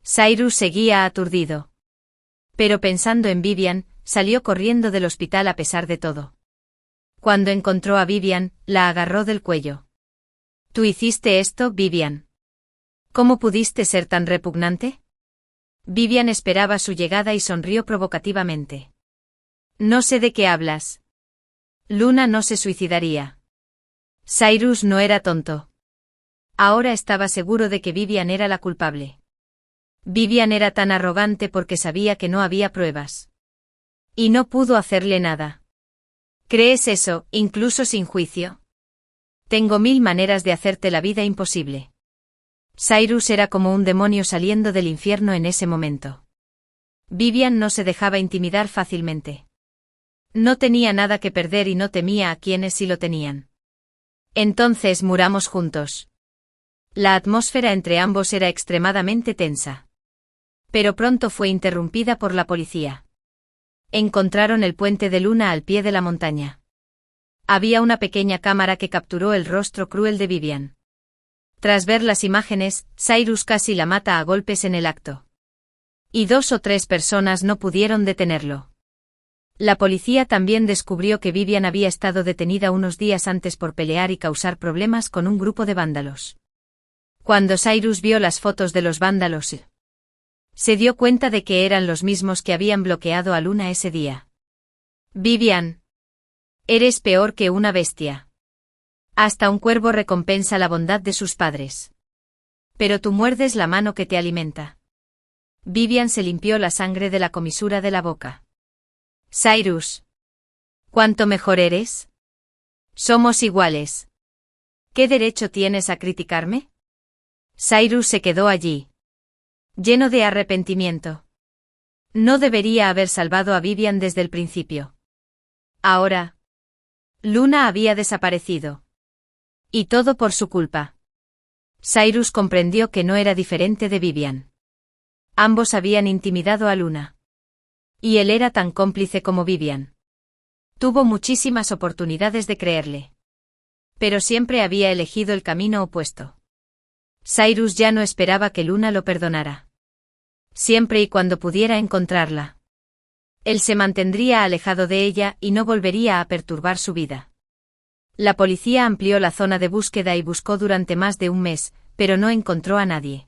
Cyrus seguía aturdido. Pero pensando en Vivian, salió corriendo del hospital a pesar de todo. Cuando encontró a Vivian, la agarró del cuello. ¿Tú hiciste esto, Vivian? ¿Cómo pudiste ser tan repugnante? Vivian esperaba su llegada y sonrió provocativamente. No sé de qué hablas. Luna no se suicidaría. Cyrus no era tonto. Ahora estaba seguro de que Vivian era la culpable. Vivian era tan arrogante porque sabía que no había pruebas. Y no pudo hacerle nada. ¿Crees eso, incluso sin juicio? Tengo 1000 maneras de hacerte la vida imposible. Cyrus era como un demonio saliendo del infierno en ese momento. Vivian no se dejaba intimidar fácilmente. No tenía nada que perder y no temía a quienes sí lo tenían. Entonces muramos juntos. La atmósfera entre ambos era extremadamente tensa. Pero pronto fue interrumpida por la policía. Encontraron el puente de Luna al pie de la montaña. Había una pequeña cámara que capturó el rostro cruel de Vivian. Tras ver las imágenes, Cyrus casi la mata a golpes en el acto. Y 2 o 3 personas no pudieron detenerlo. La policía también descubrió que Vivian había estado detenida unos días antes por pelear y causar problemas con un grupo de vándalos. Cuando Cyrus vio las fotos de los vándalos, se dio cuenta de que eran los mismos que habían bloqueado a Luna ese día. Vivian. Eres peor que una bestia. Hasta un cuervo recompensa la bondad de sus padres. Pero tú muerdes la mano que te alimenta. Vivian se limpió la sangre de la comisura de la boca. Cyrus. ¿Cuánto mejor eres? Somos iguales. ¿Qué derecho tienes a criticarme? Cyrus se quedó allí, lleno de arrepentimiento. No debería haber salvado a Vivian desde el principio. Ahora, Luna había desaparecido. Y todo por su culpa. Cyrus comprendió que no era diferente de Vivian. Ambos habían intimidado a Luna. Y él era tan cómplice como Vivian. Tuvo muchísimas oportunidades de creerle. Pero siempre había elegido el camino opuesto. Cyrus ya no esperaba que Luna lo perdonara. Siempre y cuando pudiera encontrarla. Él se mantendría alejado de ella y no volvería a perturbar su vida. La policía amplió la zona de búsqueda y buscó durante más de un mes, pero no encontró a nadie.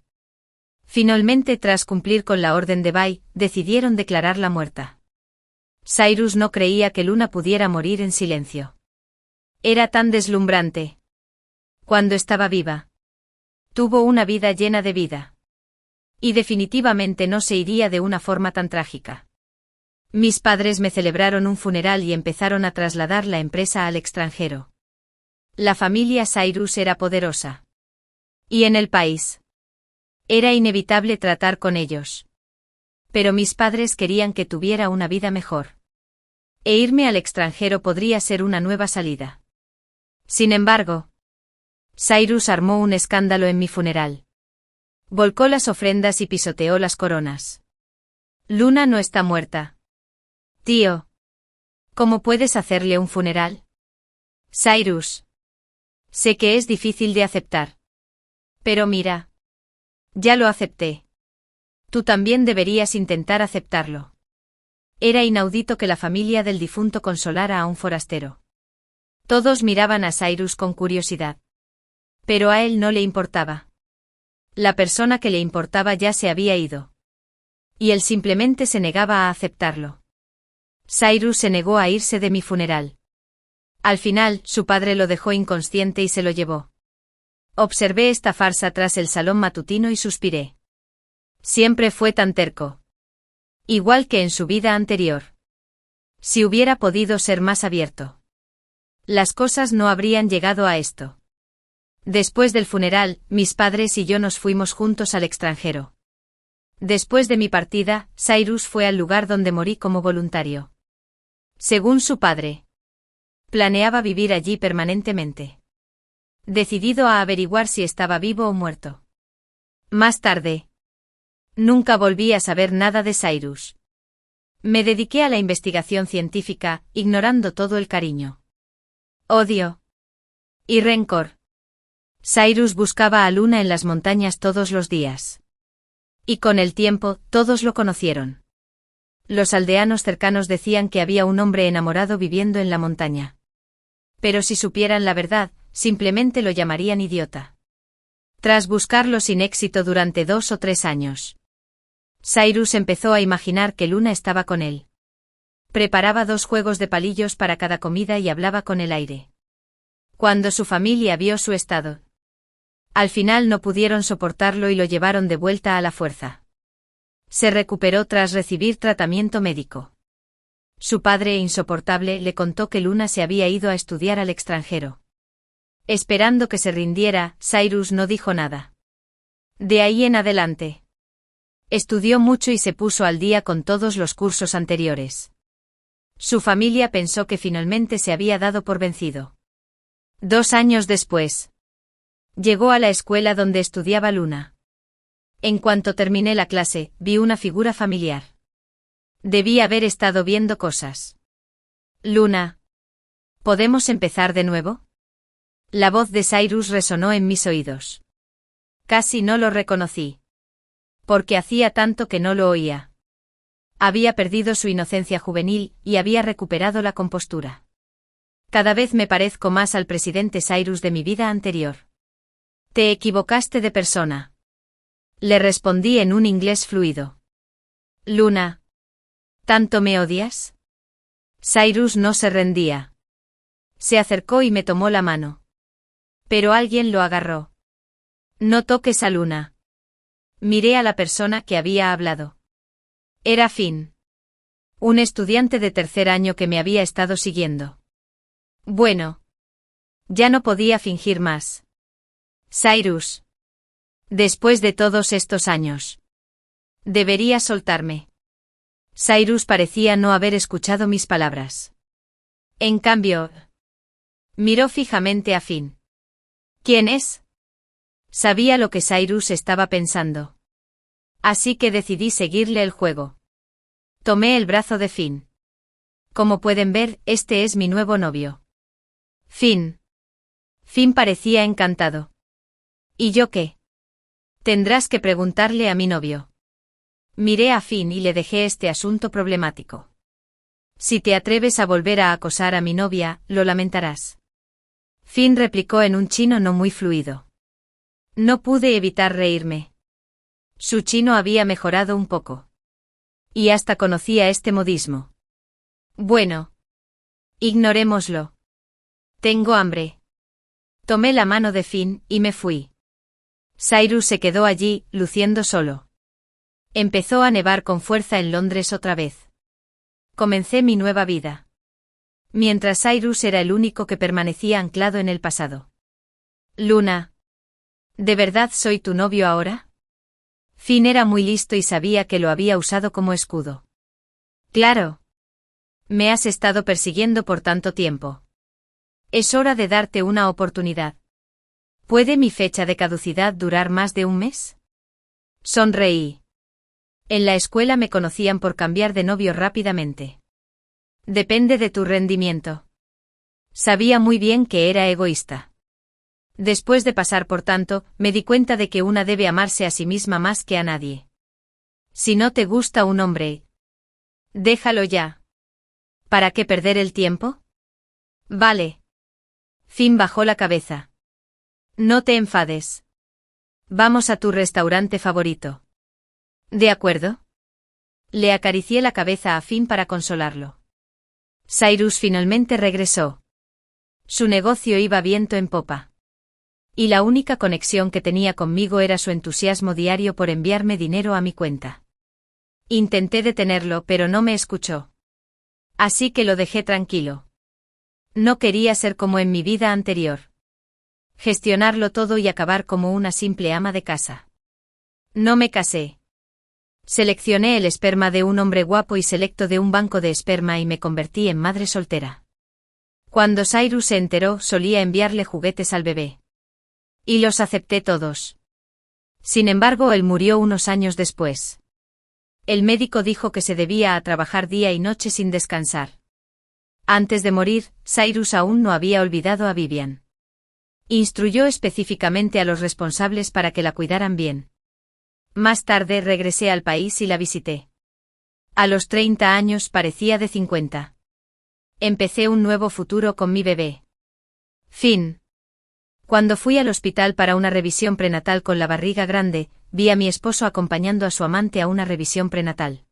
Finalmente, tras cumplir con la orden de Bay, decidieron declararla muerta. Cyrus no creía que Luna pudiera morir en silencio. Era tan deslumbrante. Cuando estaba viva, tuvo una vida llena de vida. Y definitivamente no se iría de una forma tan trágica. Mis padres me celebraron un funeral y empezaron a trasladar la empresa al extranjero. La familia Cyrus era poderosa. Y en el país. Era inevitable tratar con ellos. Pero mis padres querían que tuviera una vida mejor. E irme al extranjero podría ser una nueva salida. Sin embargo, Cyrus armó un escándalo en mi funeral. Volcó las ofrendas y pisoteó las coronas. Luna no está muerta. Tío. ¿Cómo puedes hacerle un funeral? Cyrus. Sé que es difícil de aceptar. Pero mira. Ya lo acepté. Tú también deberías intentar aceptarlo. Era inaudito que la familia del difunto consolara a un forastero. Todos miraban a Cyrus con curiosidad. Pero a él no le importaba. La persona que le importaba ya se había ido. Y él simplemente se negaba a aceptarlo. Cyrus se negó a irse de mi funeral. Al final, su padre lo dejó inconsciente y se lo llevó. Observé esta farsa tras el salón matutino y suspiré. Siempre fue tan terco. Igual que en su vida anterior. Si hubiera podido ser más abierto. Las cosas no habrían llegado a esto. Después del funeral, mis padres y yo nos fuimos juntos al extranjero. Después de mi partida, Cyrus fue al lugar donde morí como voluntario. Según su padre, planeaba vivir allí permanentemente. Decidido a averiguar si estaba vivo o muerto. Más tarde, nunca volví a saber nada de Cyrus. Me dediqué a la investigación científica, ignorando todo el cariño, odio y rencor. Cyrus buscaba a Luna en las montañas todos los días. Y con el tiempo, todos lo conocieron. Los aldeanos cercanos decían que había un hombre enamorado viviendo en la montaña. Pero si supieran la verdad, simplemente lo llamarían idiota. Tras buscarlo sin éxito durante 2 o 3 años, Cyrus empezó a imaginar que Luna estaba con él. Preparaba 2 juegos de palillos para cada comida y hablaba con el aire. Cuando su familia vio su estado, al final no pudieron soportarlo y lo llevaron de vuelta a la fuerza. Se recuperó tras recibir tratamiento médico. Su padre, insoportable, le contó que Luna se había ido a estudiar al extranjero. Esperando que se rindiera, Cyrus no dijo nada. De ahí en adelante, estudió mucho y se puso al día con todos los cursos anteriores. Su familia pensó que finalmente se había dado por vencido. 2 años después, llegó a la escuela donde estudiaba Luna. En cuanto terminé la clase, vi una figura familiar. Debí haber estado viendo cosas. Luna, ¿podemos empezar de nuevo? La voz de Cyrus resonó en mis oídos. Casi no lo reconocí. Porque hacía tanto que no lo oía. Había perdido su inocencia juvenil y había recuperado la compostura. Cada vez me parezco más al presidente Cyrus de mi vida anterior. Te equivocaste de persona. Le respondí en un inglés fluido. Luna, ¿tanto me odias? Cyrus no se rendía. Se acercó y me tomó la mano. Pero alguien lo agarró. No toques a Luna. Miré a la persona que había hablado. Era Finn. Un estudiante de 3er año que me había estado siguiendo. Bueno. Ya no podía fingir más. Cyrus. Después de todos estos años. Deberías soltarme. Cyrus parecía no haber escuchado mis palabras. En cambio, miró fijamente a Finn. ¿Quién es? Sabía lo que Cyrus estaba pensando. Así que decidí seguirle el juego. Tomé el brazo de Finn. Como pueden ver, este es mi nuevo novio. Finn. Finn parecía encantado. ¿Y yo qué? Tendrás que preguntarle a mi novio. Miré a Finn y le dejé este asunto problemático. Si te atreves a volver a acosar a mi novia, lo lamentarás. Finn replicó en un chino no muy fluido. No pude evitar reírme. Su chino había mejorado un poco. Y hasta conocía este modismo. Bueno. Ignorémoslo. Tengo hambre. Tomé la mano de Finn y me fui. Cyrus se quedó allí, luciendo solo. Empezó a nevar con fuerza en Londres otra vez. Comencé mi nueva vida. Mientras Cyrus era el único que permanecía anclado en el pasado. Luna. ¿De verdad soy tu novio ahora? Finn era muy listo y sabía que lo había usado como escudo. Claro. Me has estado persiguiendo por tanto tiempo. Es hora de darte una oportunidad. ¿Puede mi fecha de caducidad durar más de un mes? Sonreí. En la escuela me conocían por cambiar de novio rápidamente. Depende de tu rendimiento. Sabía muy bien que era egoísta. Después de pasar por tanto, me di cuenta de que una debe amarse a sí misma más que a nadie. Si no te gusta un hombre, déjalo ya. ¿Para qué perder el tiempo? Vale. Finn bajó la cabeza. No te enfades. Vamos a tu restaurante favorito. ¿De acuerdo? Le acaricié la cabeza a Finn para consolarlo. Cyrus finalmente regresó. Su negocio iba viento en popa. Y la única conexión que tenía conmigo era su entusiasmo diario por enviarme dinero a mi cuenta. Intenté detenerlo, pero no me escuchó. Así que lo dejé tranquilo. No quería ser como en mi vida anterior. Gestionarlo todo y acabar como una simple ama de casa. No me casé. Seleccioné el esperma de un hombre guapo y selecto de un banco de esperma y me convertí en madre soltera. Cuando Cyrus se enteró, solía enviarle juguetes al bebé. Y los acepté todos. Sin embargo, él murió unos años después. El médico dijo que se debía a trabajar día y noche sin descansar. Antes de morir, Cyrus aún no había olvidado a Vivian. Instruyó específicamente a los responsables para que la cuidaran bien. Más tarde regresé al país y la visité. A los 30 años parecía de 50. Empecé un nuevo futuro con mi bebé. Finn. Cuando fui al hospital para una revisión prenatal con la barriga grande, vi a mi esposo acompañando a su amante a una revisión prenatal.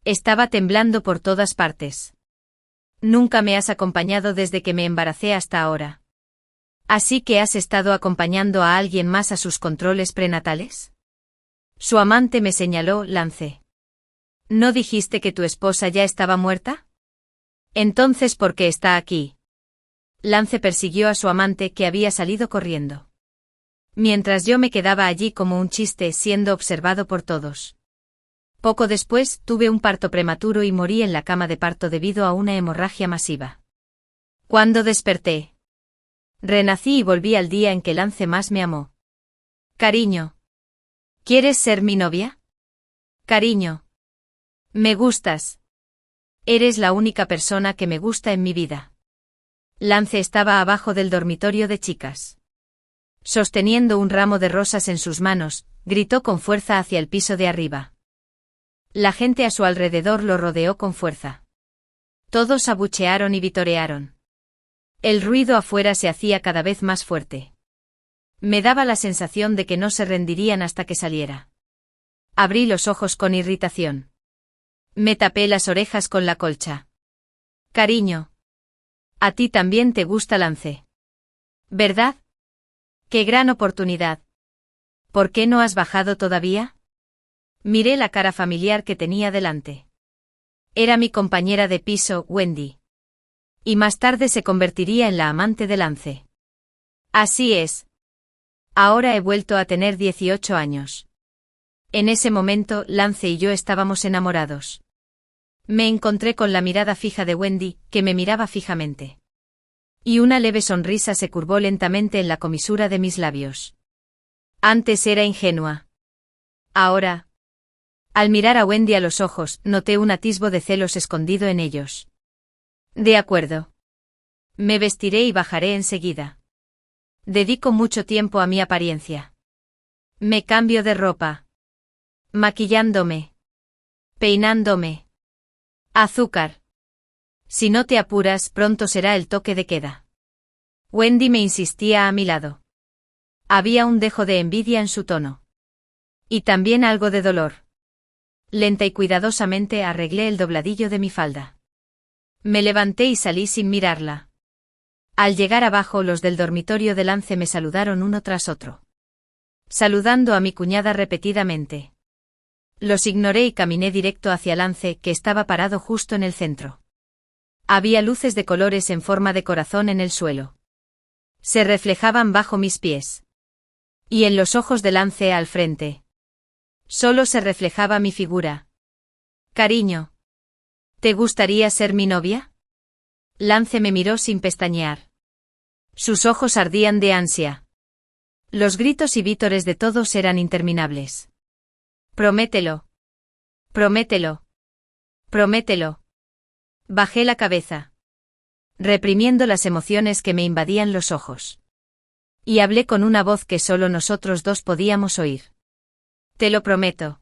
Estaba temblando por todas partes. Nunca me has acompañado desde que me embaracé hasta ahora. ¿Así que has estado acompañando a alguien más a sus controles prenatales? Su amante me señaló, Lance. ¿No dijiste que tu esposa ya estaba muerta? Entonces, ¿por qué está aquí? Lance persiguió a su amante, que había salido corriendo. Mientras yo me quedaba allí como un chiste, siendo observado por todos. Poco después, tuve un parto prematuro y morí en la cama de parto debido a una hemorragia masiva. Cuando desperté, renací y volví al día en que Lance más me amó. Cariño. ¿Quieres ser mi novia? Cariño. Me gustas. Eres la única persona que me gusta en mi vida. Lance estaba abajo del dormitorio de chicas. Sosteniendo un ramo de rosas en sus manos, gritó con fuerza hacia el piso de arriba. La gente a su alrededor lo rodeó con fuerza. Todos abuchearon y vitorearon. El ruido afuera se hacía cada vez más fuerte. Me daba la sensación de que no se rendirían hasta que saliera. Abrí los ojos con irritación. Me tapé las orejas con la colcha. Cariño. A ti también te gusta Lance. ¿Verdad? ¡Qué gran oportunidad! ¿Por qué no has bajado todavía? Miré la cara familiar que tenía delante. Era mi compañera de piso, Wendy. Y más tarde se convertiría en la amante de Lance. Así es. Ahora he vuelto a tener 18 años. En ese momento, Lance y yo estábamos enamorados. Me encontré con la mirada fija de Wendy, que me miraba fijamente. Y una leve sonrisa se curvó lentamente en la comisura de mis labios. Antes era ingenua. Ahora, al mirar a Wendy a los ojos, noté un atisbo de celos escondido en ellos. De acuerdo. Me vestiré y bajaré enseguida. Dedico mucho tiempo a mi apariencia. Me cambio de ropa. Maquillándome. Peinándome. Azúcar. Si no te apuras, pronto será el toque de queda. Wendy me insistía a mi lado. Había un dejo de envidia en su tono. Y también algo de dolor. Lenta y cuidadosamente arreglé el dobladillo de mi falda. Me levanté y salí sin mirarla. Al llegar abajo, los del dormitorio de Lance me saludaron uno tras otro. Saludando a mi cuñada repetidamente. Los ignoré y caminé directo hacia Lance, que estaba parado justo en el centro. Había luces de colores en forma de corazón en el suelo. Se reflejaban bajo mis pies. Y en los ojos de Lance al frente. Solo se reflejaba mi figura. Cariño. ¿Te gustaría ser mi novia? Lance me miró sin pestañear. Sus ojos ardían de ansia. Los gritos y vítores de todos eran interminables. Promételo. Promételo. Promételo. Bajé la cabeza, reprimiendo las emociones que me invadían los ojos. Y hablé con una voz que solo nosotros dos podíamos oír. Te lo prometo.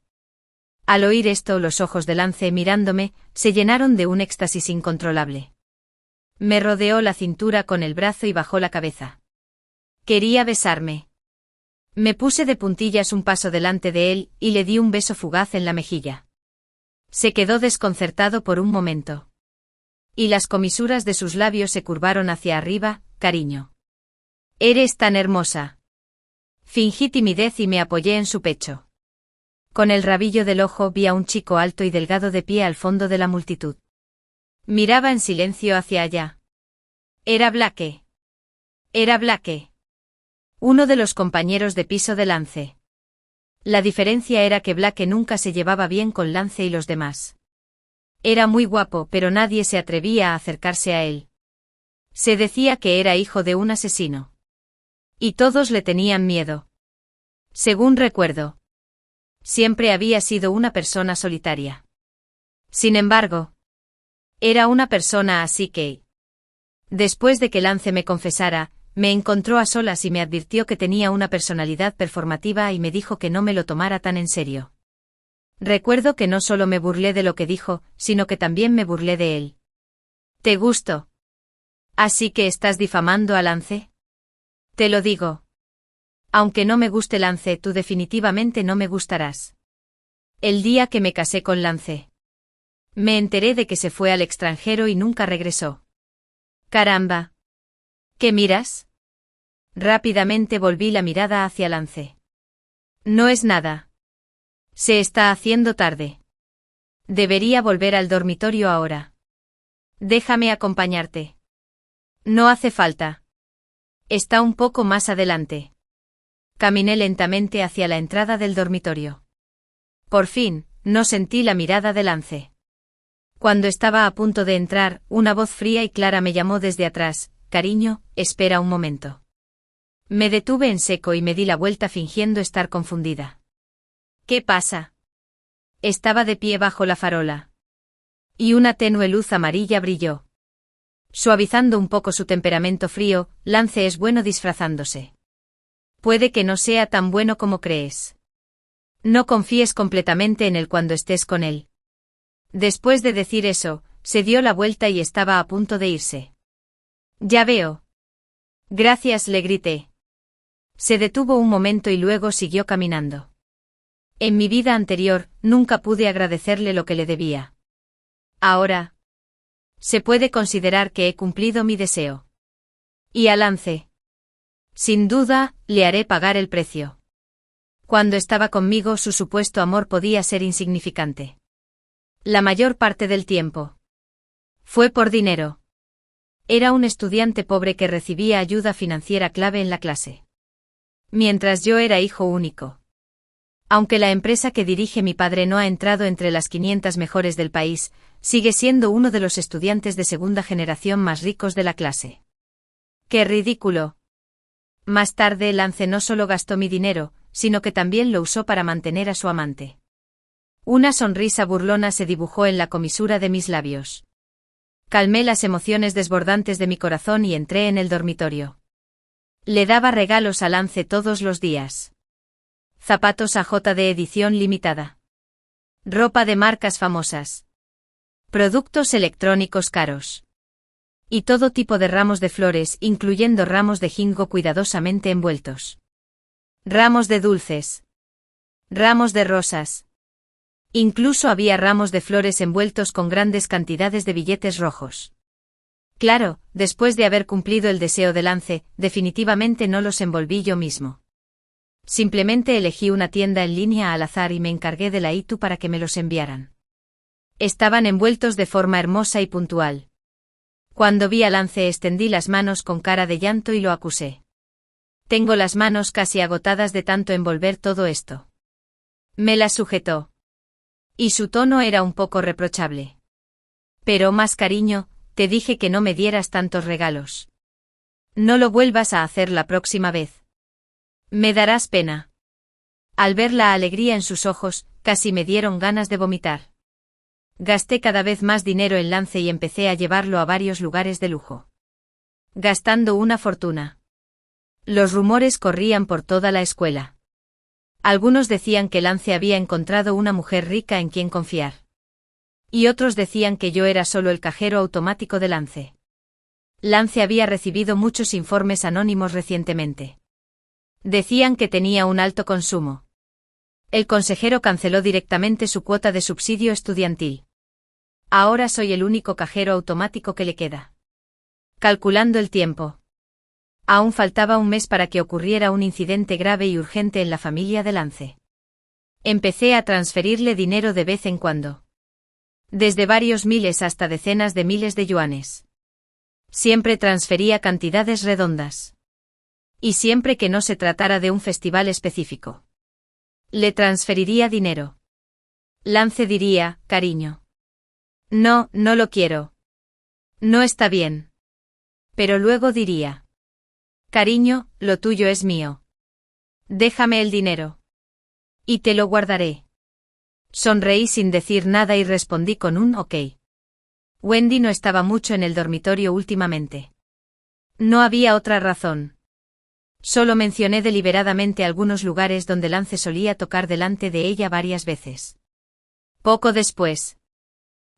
Al oír esto, los ojos de Lance mirándome se llenaron de un éxtasis incontrolable. Me rodeó la cintura con el brazo y bajó la cabeza. Quería besarme. Me puse de puntillas un paso delante de él y le di un beso fugaz en la mejilla. Se quedó desconcertado por un momento. Y las comisuras de sus labios se curvaron hacia arriba. Cariño. Eres tan hermosa. Fingí timidez y me apoyé en su pecho. Con el rabillo del ojo vi a un chico alto y delgado de pie al fondo de la multitud. Miraba en silencio hacia allá. Era Blake. Era Blake. Uno de los compañeros de piso de Lance. La diferencia era que Blake nunca se llevaba bien con Lance y los demás. Era muy guapo, pero nadie se atrevía a acercarse a él. Se decía que era hijo de un asesino. Y todos le tenían miedo. Según recuerdo, siempre había sido una persona solitaria. Sin embargo, era una persona así que... Después de que Lance me confesara, me encontró a solas y me advirtió que tenía una personalidad performativa y me dijo que no me lo tomara tan en serio. Recuerdo que no solo me burlé de lo que dijo, sino que también me burlé de él. ¿Te gusto? ¿Así que estás difamando a Lance? Te lo digo. Aunque no me guste Lance, tú definitivamente no me gustarás. El día que me casé con Lance, me enteré de que se fue al extranjero y nunca regresó. Caramba. ¿Qué miras? Rápidamente volví la mirada hacia Lance. No es nada. Se está haciendo tarde. Debería volver al dormitorio ahora. Déjame acompañarte. No hace falta. Está un poco más adelante. Caminé lentamente hacia la entrada del dormitorio. Por fin, no sentí la mirada de Lance. Cuando estaba a punto de entrar, una voz fría y clara me llamó desde atrás: «Cariño, espera un momento». Me detuve en seco y me di la vuelta fingiendo estar confundida. ¿Qué pasa? Estaba de pie bajo la farola. Y una tenue luz amarilla brilló. Suavizando un poco su temperamento frío, Lance es bueno disfrazándose. Puede que no sea tan bueno como crees. No confíes completamente en él cuando estés con él. Después de decir eso, se dio la vuelta y estaba a punto de irse. Ya veo. Gracias, le grité. Se detuvo un momento y luego siguió caminando. En mi vida anterior, nunca pude agradecerle lo que le debía. Ahora, se puede considerar que he cumplido mi deseo. Y a Lance, sin duda, le haré pagar el precio. Cuando estaba conmigo, su supuesto amor podía ser insignificante. La mayor parte del tiempo. Fue por dinero. Era un estudiante pobre que recibía ayuda financiera clave en la clase. Mientras yo era hijo único. Aunque la empresa que dirige mi padre no ha entrado entre las 500 mejores del país, sigue siendo uno de los estudiantes de segunda generación más ricos de la clase. ¡Qué ridículo! Más tarde, Lance no solo gastó mi dinero, sino que también lo usó para mantener a su amante. Una sonrisa burlona se dibujó en la comisura de mis labios. Calmé las emociones desbordantes de mi corazón y entré en el dormitorio. Le daba regalos a Lance todos los días. Zapatos AJ de edición limitada. Ropa de marcas famosas. Productos electrónicos caros. Y todo tipo de ramos de flores, incluyendo ramos de ginkgo cuidadosamente envueltos. Ramos de dulces. Ramos de rosas. Incluso había ramos de flores envueltos con grandes cantidades de billetes rojos. Claro, después de haber cumplido el deseo de Lance, definitivamente no los envolví yo mismo. Simplemente elegí una tienda en línea al azar y me encargué de la ITU para que me los enviaran. Estaban envueltos de forma hermosa y puntual. Cuando vi a Lance extendí las manos con cara de llanto y lo acusé. Tengo las manos casi agotadas de tanto envolver todo esto. Me las sujetó. Y su tono era un poco reprochable. Pero más cariño, te dije que no me dieras tantos regalos. No lo vuelvas a hacer la próxima vez. Me darás pena. Al ver la alegría en sus ojos, casi me dieron ganas de vomitar. Gasté cada vez más dinero en Lance y empecé a llevarlo a varios lugares de lujo. Gastando una fortuna. Los rumores corrían por toda la escuela. Algunos decían que Lance había encontrado una mujer rica en quien confiar. Y otros decían que yo era solo el cajero automático de Lance. Lance había recibido muchos informes anónimos recientemente. Decían que tenía un alto consumo. El consejero canceló directamente su cuota de subsidio estudiantil. Ahora soy el único cajero automático que le queda. Calculando el tiempo. Aún faltaba un mes para que ocurriera un incidente grave y urgente en la familia de Lance. Empecé a transferirle dinero de vez en cuando. Desde varios miles hasta decenas de miles de yuanes. Siempre transfería cantidades redondas. Y siempre que no se tratara de un festival específico. Le transferiría dinero. Lance diría: cariño. No, no lo quiero. No está bien. Pero luego diría: cariño, lo tuyo es mío. Déjame el dinero. Y te lo guardaré. Sonreí sin decir nada y respondí con un ok. Wendy no estaba mucho en el dormitorio últimamente. No había otra razón. Solo mencioné deliberadamente algunos lugares donde Lance solía tocar delante de ella varias veces. Poco después,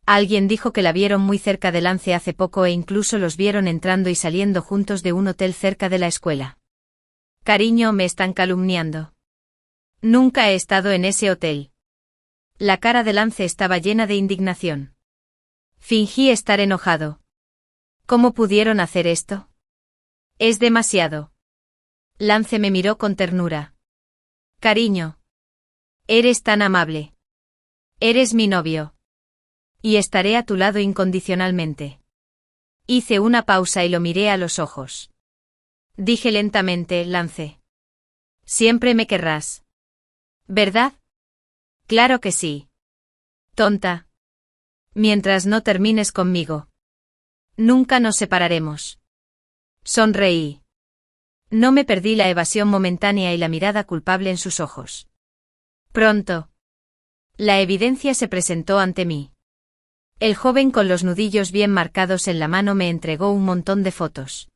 alguien dijo que la vieron muy cerca de Lance hace poco e incluso los vieron entrando y saliendo juntos de un hotel cerca de la escuela. Cariño, me están calumniando. Nunca he estado en ese hotel. La cara de Lance estaba llena de indignación. Fingí estar enojado. ¿Cómo pudieron hacer esto? Es demasiado. Lance me miró con ternura. Cariño. Eres tan amable. Eres mi novio. Y estaré a tu lado incondicionalmente. Hice una pausa y lo miré a los ojos. Dije lentamente, Lance. Siempre me querrás. ¿Verdad? Claro que sí. Tonta. Mientras no termines conmigo. Nunca nos separaremos. Sonreí. No me perdí la evasión momentánea y la mirada culpable en sus ojos. Pronto. La evidencia se presentó ante mí. El joven con los nudillos bien marcados en la mano me entregó un montón de fotos.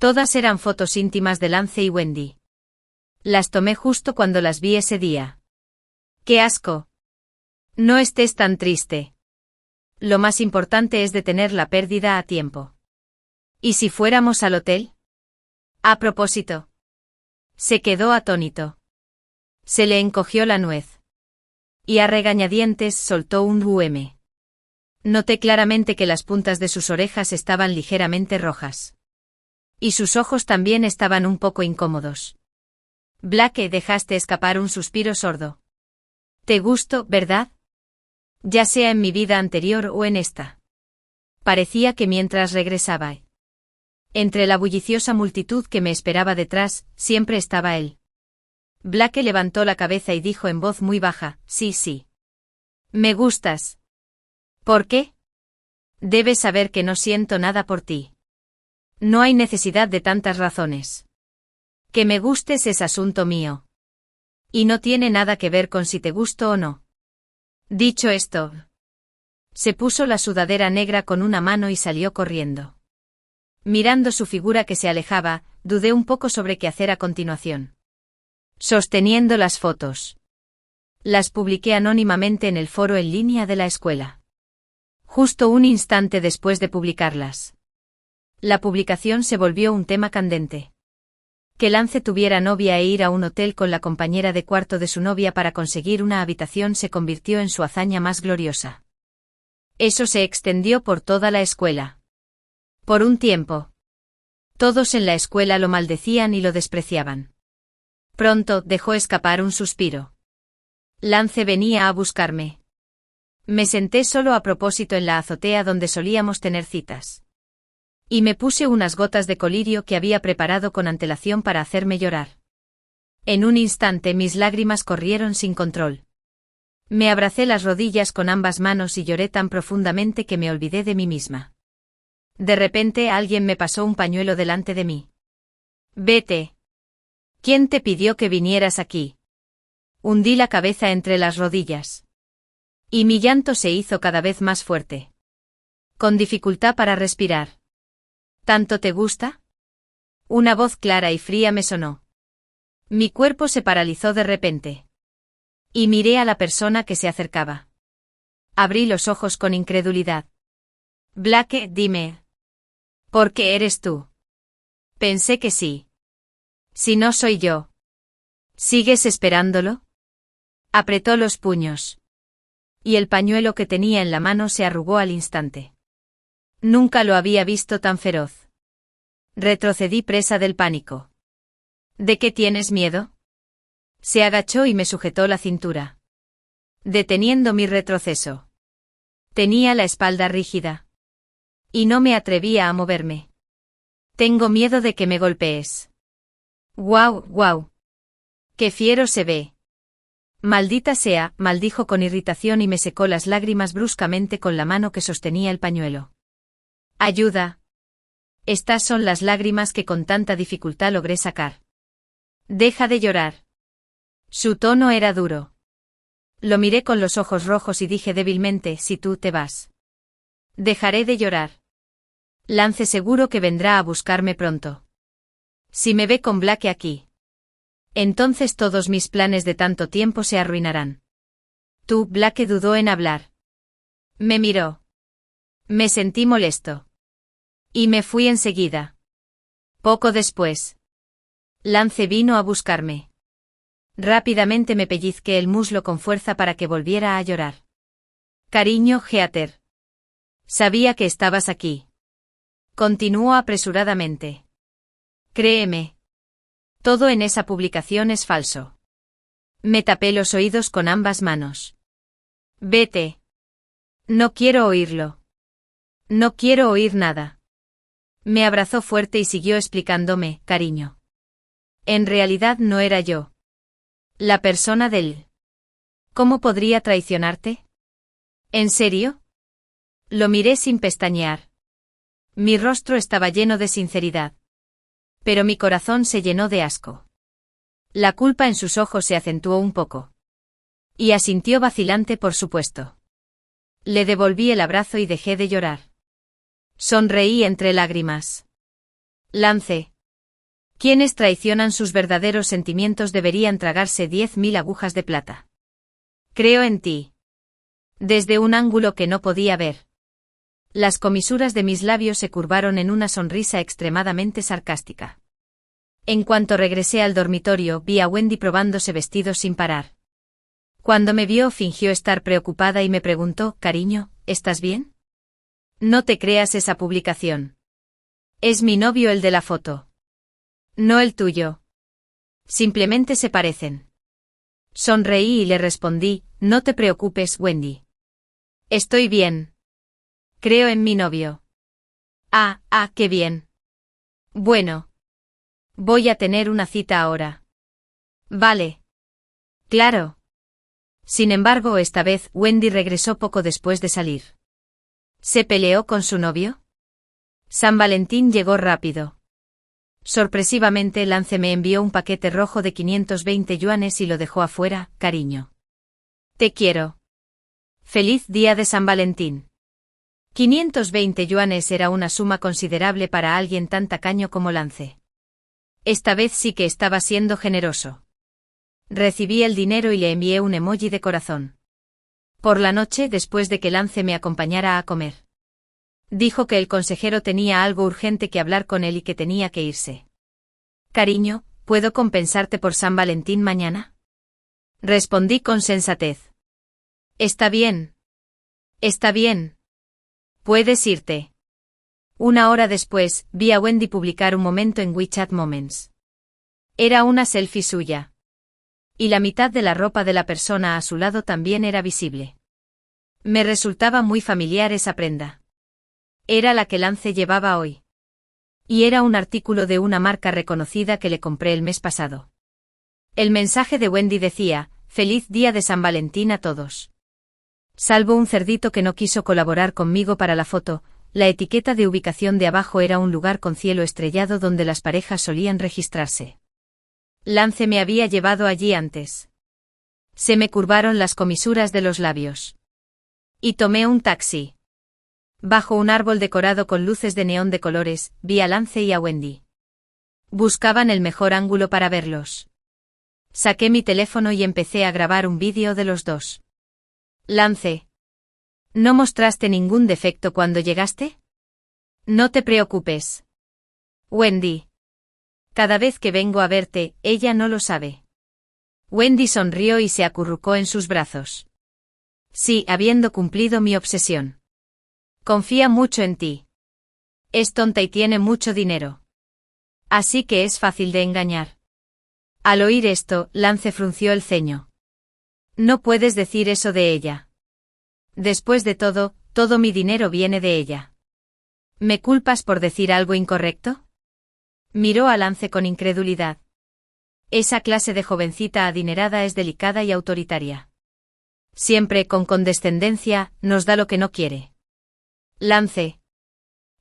Todas eran fotos íntimas de Lance y Wendy. Las tomé justo cuando las vi ese día. ¡Qué asco! No estés tan triste. Lo más importante es detener la pérdida a tiempo. ¿Y si fuéramos al hotel? A propósito. Se quedó atónito. Se le encogió la nuez. Y a regañadientes soltó un UM. Noté claramente que las puntas de sus orejas estaban ligeramente rojas. Y sus ojos también estaban un poco incómodos. Blake, dejaste escapar un suspiro sordo. Te gusto, ¿verdad? Ya sea en mi vida anterior o en esta. Parecía que mientras regresaba, entre la bulliciosa multitud que me esperaba detrás, siempre estaba él. Blake levantó la cabeza y dijo en voz muy baja, sí, sí. Me gustas. ¿Por qué? Debes saber que no siento nada por ti. No hay necesidad de tantas razones. Que me gustes es asunto mío. Y no tiene nada que ver con si te gusto o no. Dicho esto, se puso la sudadera negra con una mano y salió corriendo. Mirando su figura que se alejaba, dudé un poco sobre qué hacer a continuación. Sosteniendo las fotos. Las publiqué anónimamente en el foro en línea de la escuela. Justo un instante después de publicarlas. La publicación se volvió un tema candente. Que Lance tuviera novia e ir a un hotel con la compañera de cuarto de su novia para conseguir una habitación se convirtió en su hazaña más gloriosa. Eso se extendió por toda la escuela. Por un tiempo. Todos en la escuela lo maldecían y lo despreciaban. Pronto dejó escapar un suspiro. Lance venía a buscarme. Me senté solo a propósito en la azotea donde solíamos tener citas. Y me puse unas gotas de colirio que había preparado con antelación para hacerme llorar. En un instante mis lágrimas corrieron sin control. Me abracé las rodillas con ambas manos y lloré tan profundamente que me olvidé de mí misma. De repente alguien me pasó un pañuelo delante de mí. Vete. ¿Quién te pidió que vinieras aquí? Hundí la cabeza entre las rodillas. Y mi llanto se hizo cada vez más fuerte. Con dificultad para respirar. ¿Tanto te gusta? Una voz clara y fría me sonó. Mi cuerpo se paralizó de repente. Y miré a la persona que se acercaba. Abrí los ojos con incredulidad. Blake, dime. ¿Por qué eres tú? Pensé que sí. Si no soy yo. ¿Sigues esperándolo? Apretó los puños. Y el pañuelo que tenía en la mano se arrugó al instante. Nunca lo había visto tan feroz. Retrocedí presa del pánico. ¿De qué tienes miedo? Se agachó y me sujetó la cintura. Deteniendo mi retroceso. Tenía la espalda rígida. Y no me atrevía a moverme. Tengo miedo de que me golpees. ¡Guau, guau! ¡Qué fiero se ve! Maldita sea, maldijo con irritación y me secó las lágrimas bruscamente con la mano que sostenía el pañuelo. Ayuda. Estas son las lágrimas que con tanta dificultad logré sacar. Deja de llorar. Su tono era duro. Lo miré con los ojos rojos y dije débilmente, si tú te vas. Dejaré de llorar. Lance seguro que vendrá a buscarme pronto. Si me ve con Blake aquí. Entonces todos mis planes de tanto tiempo se arruinarán. Tú, Blake dudó en hablar. Me miró. Me sentí molesto. Y me fui enseguida. Poco después. Lance vino a buscarme. Rápidamente me pellizqué el muslo con fuerza para que volviera a llorar. Cariño, Heather. Sabía que estabas aquí. Continuó apresuradamente. Créeme. Todo en esa publicación es falso. Me tapé los oídos con ambas manos. Vete. No quiero oírlo. No quiero oír nada. Me abrazó fuerte y siguió explicándome, cariño. En realidad no era yo. La persona del... ¿Cómo podría traicionarte? ¿En serio? Lo miré sin pestañear. Mi rostro estaba lleno de sinceridad. Pero mi corazón se llenó de asco. La culpa en sus ojos se acentuó un poco. Y asintió vacilante, por supuesto. Le devolví el abrazo y dejé de llorar. Sonreí entre lágrimas. Lance. Quienes traicionan sus verdaderos sentimientos deberían tragarse 10.000 agujas de plata. Creo en ti. Desde un ángulo que no podía ver. Las comisuras de mis labios se curvaron en una sonrisa extremadamente sarcástica. En cuanto regresé al dormitorio, vi a Wendy probándose vestidos sin parar. Cuando me vio, fingió estar preocupada y me preguntó, cariño, ¿estás bien? No te creas esa publicación. Es mi novio el de la foto. No el tuyo. Simplemente se parecen. Sonreí y le respondí, no te preocupes, Wendy. Estoy bien. Creo en mi novio. Qué bien. Bueno. Voy a tener una cita ahora. Vale. Claro. Sin embargo, esta vez, Wendy regresó poco después de salir. ¿Se peleó con su novio? San Valentín llegó rápido. Sorpresivamente, Lance me envió un paquete rojo de 520 yuanes y lo dejó afuera, cariño. Te quiero. Feliz día de San Valentín. 520 yuanes era una suma considerable para alguien tan tacaño como Lance. Esta vez sí que estaba siendo generoso. Recibí el dinero y le envié un emoji de corazón. Por la noche, después de que Lance me acompañara a comer. Dijo que el consejero tenía algo urgente que hablar con él y que tenía que irse. Cariño, ¿puedo compensarte por San Valentín mañana? Respondí con sensatez. Está bien. Está bien. Puedes irte. Una hora después, vi a Wendy publicar un momento en WeChat Moments. Era una selfie suya. Y la mitad de la ropa de la persona a su lado también era visible. Me resultaba muy familiar esa prenda. Era la que Lance llevaba hoy. Y era un artículo de una marca reconocida que le compré el mes pasado. El mensaje de Wendy decía, feliz día de San Valentín a todos. Salvo un cerdito que no quiso colaborar conmigo para la foto, la etiqueta de ubicación de abajo era un lugar con cielo estrellado donde las parejas solían registrarse. Lance me había llevado allí antes. Se me curvaron las comisuras de los labios. Y tomé un taxi. Bajo un árbol decorado con luces de neón de colores, vi a Lance y a Wendy. Buscaban el mejor ángulo para verlos. Saqué mi teléfono y empecé a grabar un vídeo de los dos. Lance. ¿No mostraste ningún defecto cuando llegaste? No te preocupes. Wendy. Cada vez que vengo a verte, ella no lo sabe. Wendy sonrió y se acurrucó en sus brazos. Sí, habiendo cumplido mi obsesión. Confía mucho en ti. Es tonta y tiene mucho dinero. Así que es fácil de engañar. Al oír esto, Lance frunció el ceño. No puedes decir eso de ella. Después de todo, todo mi dinero viene de ella. ¿Me culpas por decir algo incorrecto? Miró a Lance con incredulidad. Esa clase de jovencita adinerada es delicada y autoritaria. Siempre con condescendencia, nos da lo que no quiere. Lance.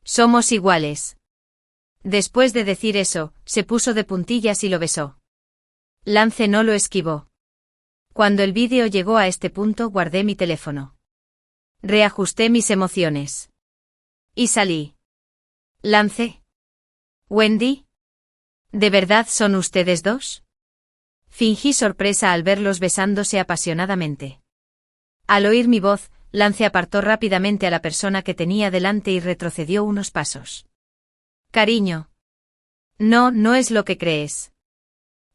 Somos iguales. Después de decir eso, se puso de puntillas y lo besó. Lance no lo esquivó. Cuando el vídeo llegó a este punto, guardé mi teléfono. Reajusté mis emociones. Y salí. Lance. Wendy. ¿De verdad son ustedes dos? Fingí sorpresa al verlos besándose apasionadamente. Al oír mi voz, Lance apartó rápidamente a la persona que tenía delante y retrocedió unos pasos. Cariño. No, no es lo que crees.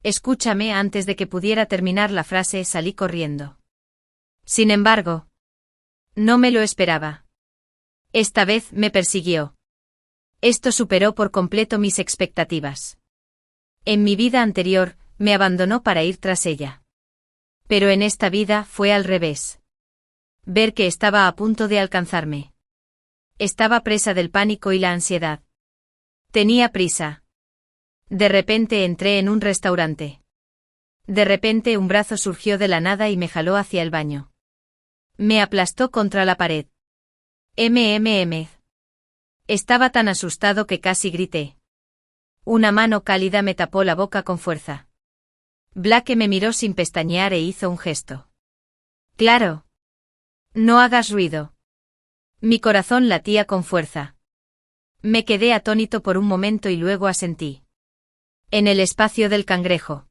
Escúchame, antes de que pudiera terminar la frase salí corriendo. Sin embargo, no me lo esperaba. Esta vez me persiguió. Esto superó por completo mis expectativas. En mi vida anterior, me abandonó para ir tras ella. Pero en esta vida fue al revés. Ver que estaba a punto de alcanzarme. Estaba presa del pánico y la ansiedad. Tenía prisa. De repente entré en un restaurante. De repente un brazo surgió de la nada y me jaló hacia el baño. Me aplastó contra la pared. MMM. Estaba tan asustado que casi grité. Una mano cálida me tapó la boca con fuerza. Blake me miró sin pestañear e hizo un gesto. Claro. No hagas ruido. Mi corazón latía con fuerza. Me quedé atónito por un momento y luego asentí. En el espacio del cangrejo.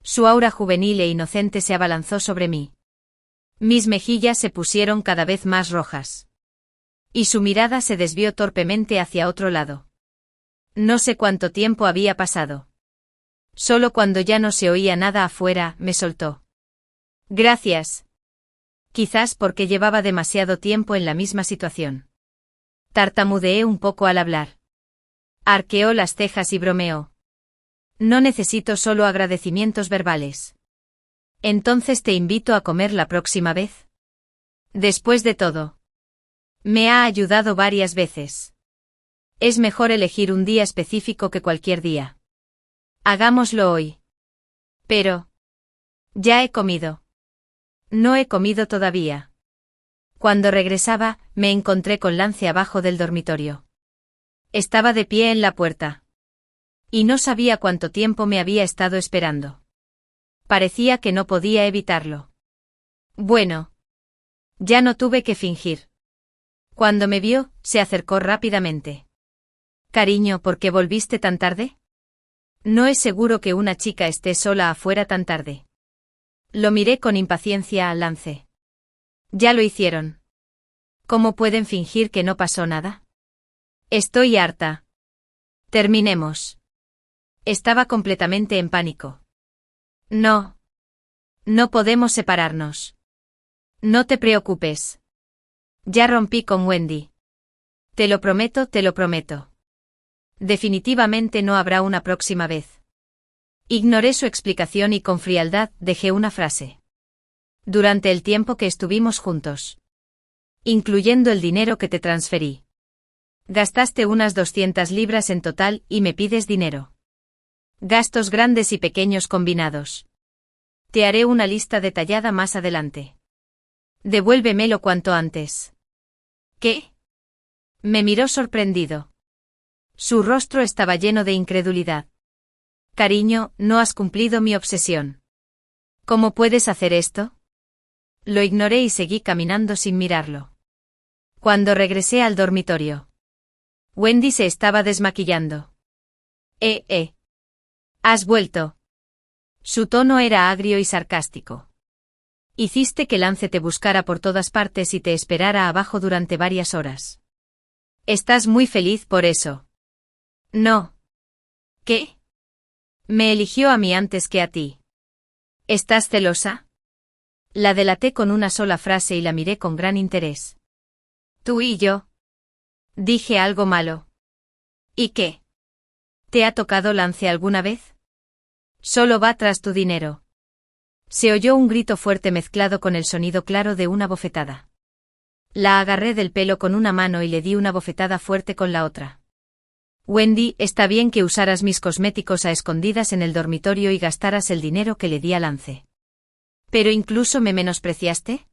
Su aura juvenil e inocente se abalanzó sobre mí. Mis mejillas se pusieron cada vez más rojas. Y su mirada se desvió torpemente hacia otro lado. No sé cuánto tiempo había pasado. Solo cuando ya no se oía nada afuera, me soltó. Gracias. Quizás porque llevaba demasiado tiempo en la misma situación. Tartamudeé un poco al hablar. Arqueó las cejas y bromeó. No necesito solo agradecimientos verbales. Entonces te invito a comer la próxima vez. Después de todo, me ha ayudado varias veces. Es mejor elegir un día específico que cualquier día. Hagámoslo hoy. Pero, ya he comido. No he comido todavía. Cuando regresaba, me encontré con Lance abajo del dormitorio. Estaba de pie en la puerta. Y no sabía cuánto tiempo me había estado esperando. Parecía que no podía evitarlo. Bueno. Ya no tuve que fingir. Cuando me vio, se acercó rápidamente. Cariño, ¿por qué volviste tan tarde? No es seguro que una chica esté sola afuera tan tarde. Lo miré con impaciencia al Lance. Ya lo hicieron. ¿Cómo pueden fingir que no pasó nada? Estoy harta. Terminemos. Estaba completamente en pánico. No. No podemos separarnos. No te preocupes. Ya rompí con Wendy. Te lo prometo, te lo prometo. Definitivamente no habrá una próxima vez. Ignoré su explicación y con frialdad dejé una frase. Durante el tiempo que estuvimos juntos. Incluyendo el dinero que te transferí. Gastaste unas 200 libras en total y me pides dinero. Gastos grandes y pequeños combinados. Te haré una lista detallada más adelante. Devuélvemelo cuanto antes. ¿Qué? Me miró sorprendido. Su rostro estaba lleno de incredulidad. Cariño, no has cumplido mi obsesión. ¿Cómo puedes hacer esto? Lo ignoré y seguí caminando sin mirarlo. Cuando regresé al dormitorio, Wendy se estaba desmaquillando. ¿Has vuelto? Su tono era agrio y sarcástico. Hiciste que Lance te buscara por todas partes y te esperara abajo durante varias horas. Estás muy feliz por eso. No. ¿Qué? Me eligió a mí antes que a ti. ¿Estás celosa? La delaté con una sola frase y la miré con gran interés. Tú y yo. Dije algo malo. ¿Y qué? ¿Te ha tocado Lance alguna vez? Solo va tras tu dinero. Se oyó un grito fuerte mezclado con el sonido claro de una bofetada. La agarré del pelo con una mano y le di una bofetada fuerte con la otra. Wendy, está bien que usaras mis cosméticos a escondidas en el dormitorio y gastaras el dinero que le di a Lance. ¿Pero incluso me menospreciaste?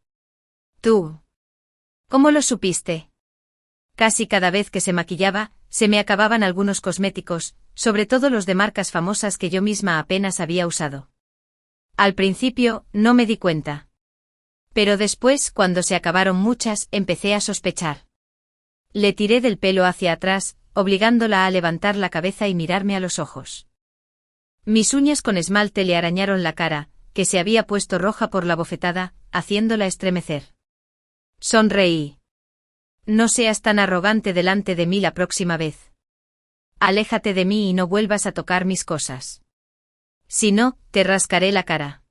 Tú. ¿Cómo lo supiste? Casi cada vez que se maquillaba, se me acababan algunos cosméticos, sobre todo los de marcas famosas que yo misma apenas había usado. Al principio, no me di cuenta. Pero después, cuando se acabaron muchas, empecé a sospechar. Le tiré del pelo hacia atrás, obligándola a levantar la cabeza y mirarme a los ojos. Mis uñas con esmalte le arañaron la cara, que se había puesto roja por la bofetada, haciéndola estremecer. Sonreí. No seas tan arrogante delante de mí la próxima vez. Aléjate de mí y no vuelvas a tocar mis cosas. Si no, te rascaré la cara.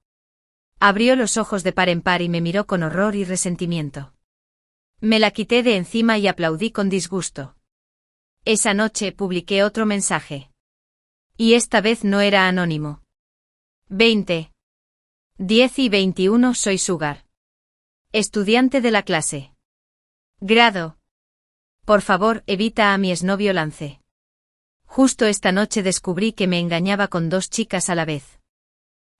Abrió los ojos de par en par y me miró con horror y resentimiento. Me la quité de encima y aplaudí con disgusto. Esa noche publiqué otro mensaje. Y esta vez no era anónimo. 20. 10 y 21 soy Sugar. Estudiante de la clase. Grado. Por favor, evita a mi exnovio Lance. Justo esta noche descubrí que me engañaba con 2 chicas a la vez.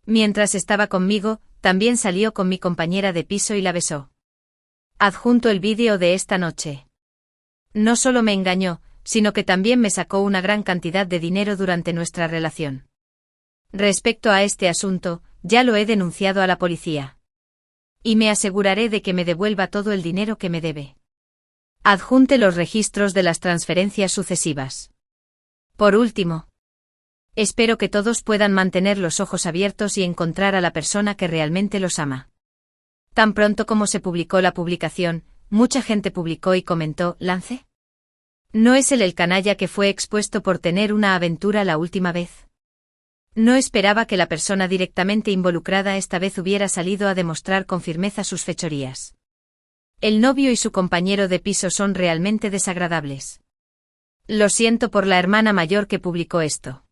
Mientras estaba conmigo, también salió con mi compañera de piso y la besó. Adjunto el vídeo de esta noche. No solo me engañó, sino que también me sacó una gran cantidad de dinero durante nuestra relación. Respecto a este asunto, ya lo he denunciado a la policía. Y me aseguraré de que me devuelva todo el dinero que me debe. Adjunte los registros de las transferencias sucesivas. Por último, espero que todos puedan mantener los ojos abiertos y encontrar a la persona que realmente los ama. Tan pronto como se publicó la publicación, mucha gente publicó y comentó: ¿Lance? ¿No es él el canalla que fue expuesto por tener una aventura la última vez? No esperaba que la persona directamente involucrada esta vez hubiera salido a demostrar con firmeza sus fechorías. El novio y su compañero de piso son realmente desagradables. Lo siento por la hermana mayor que publicó esto.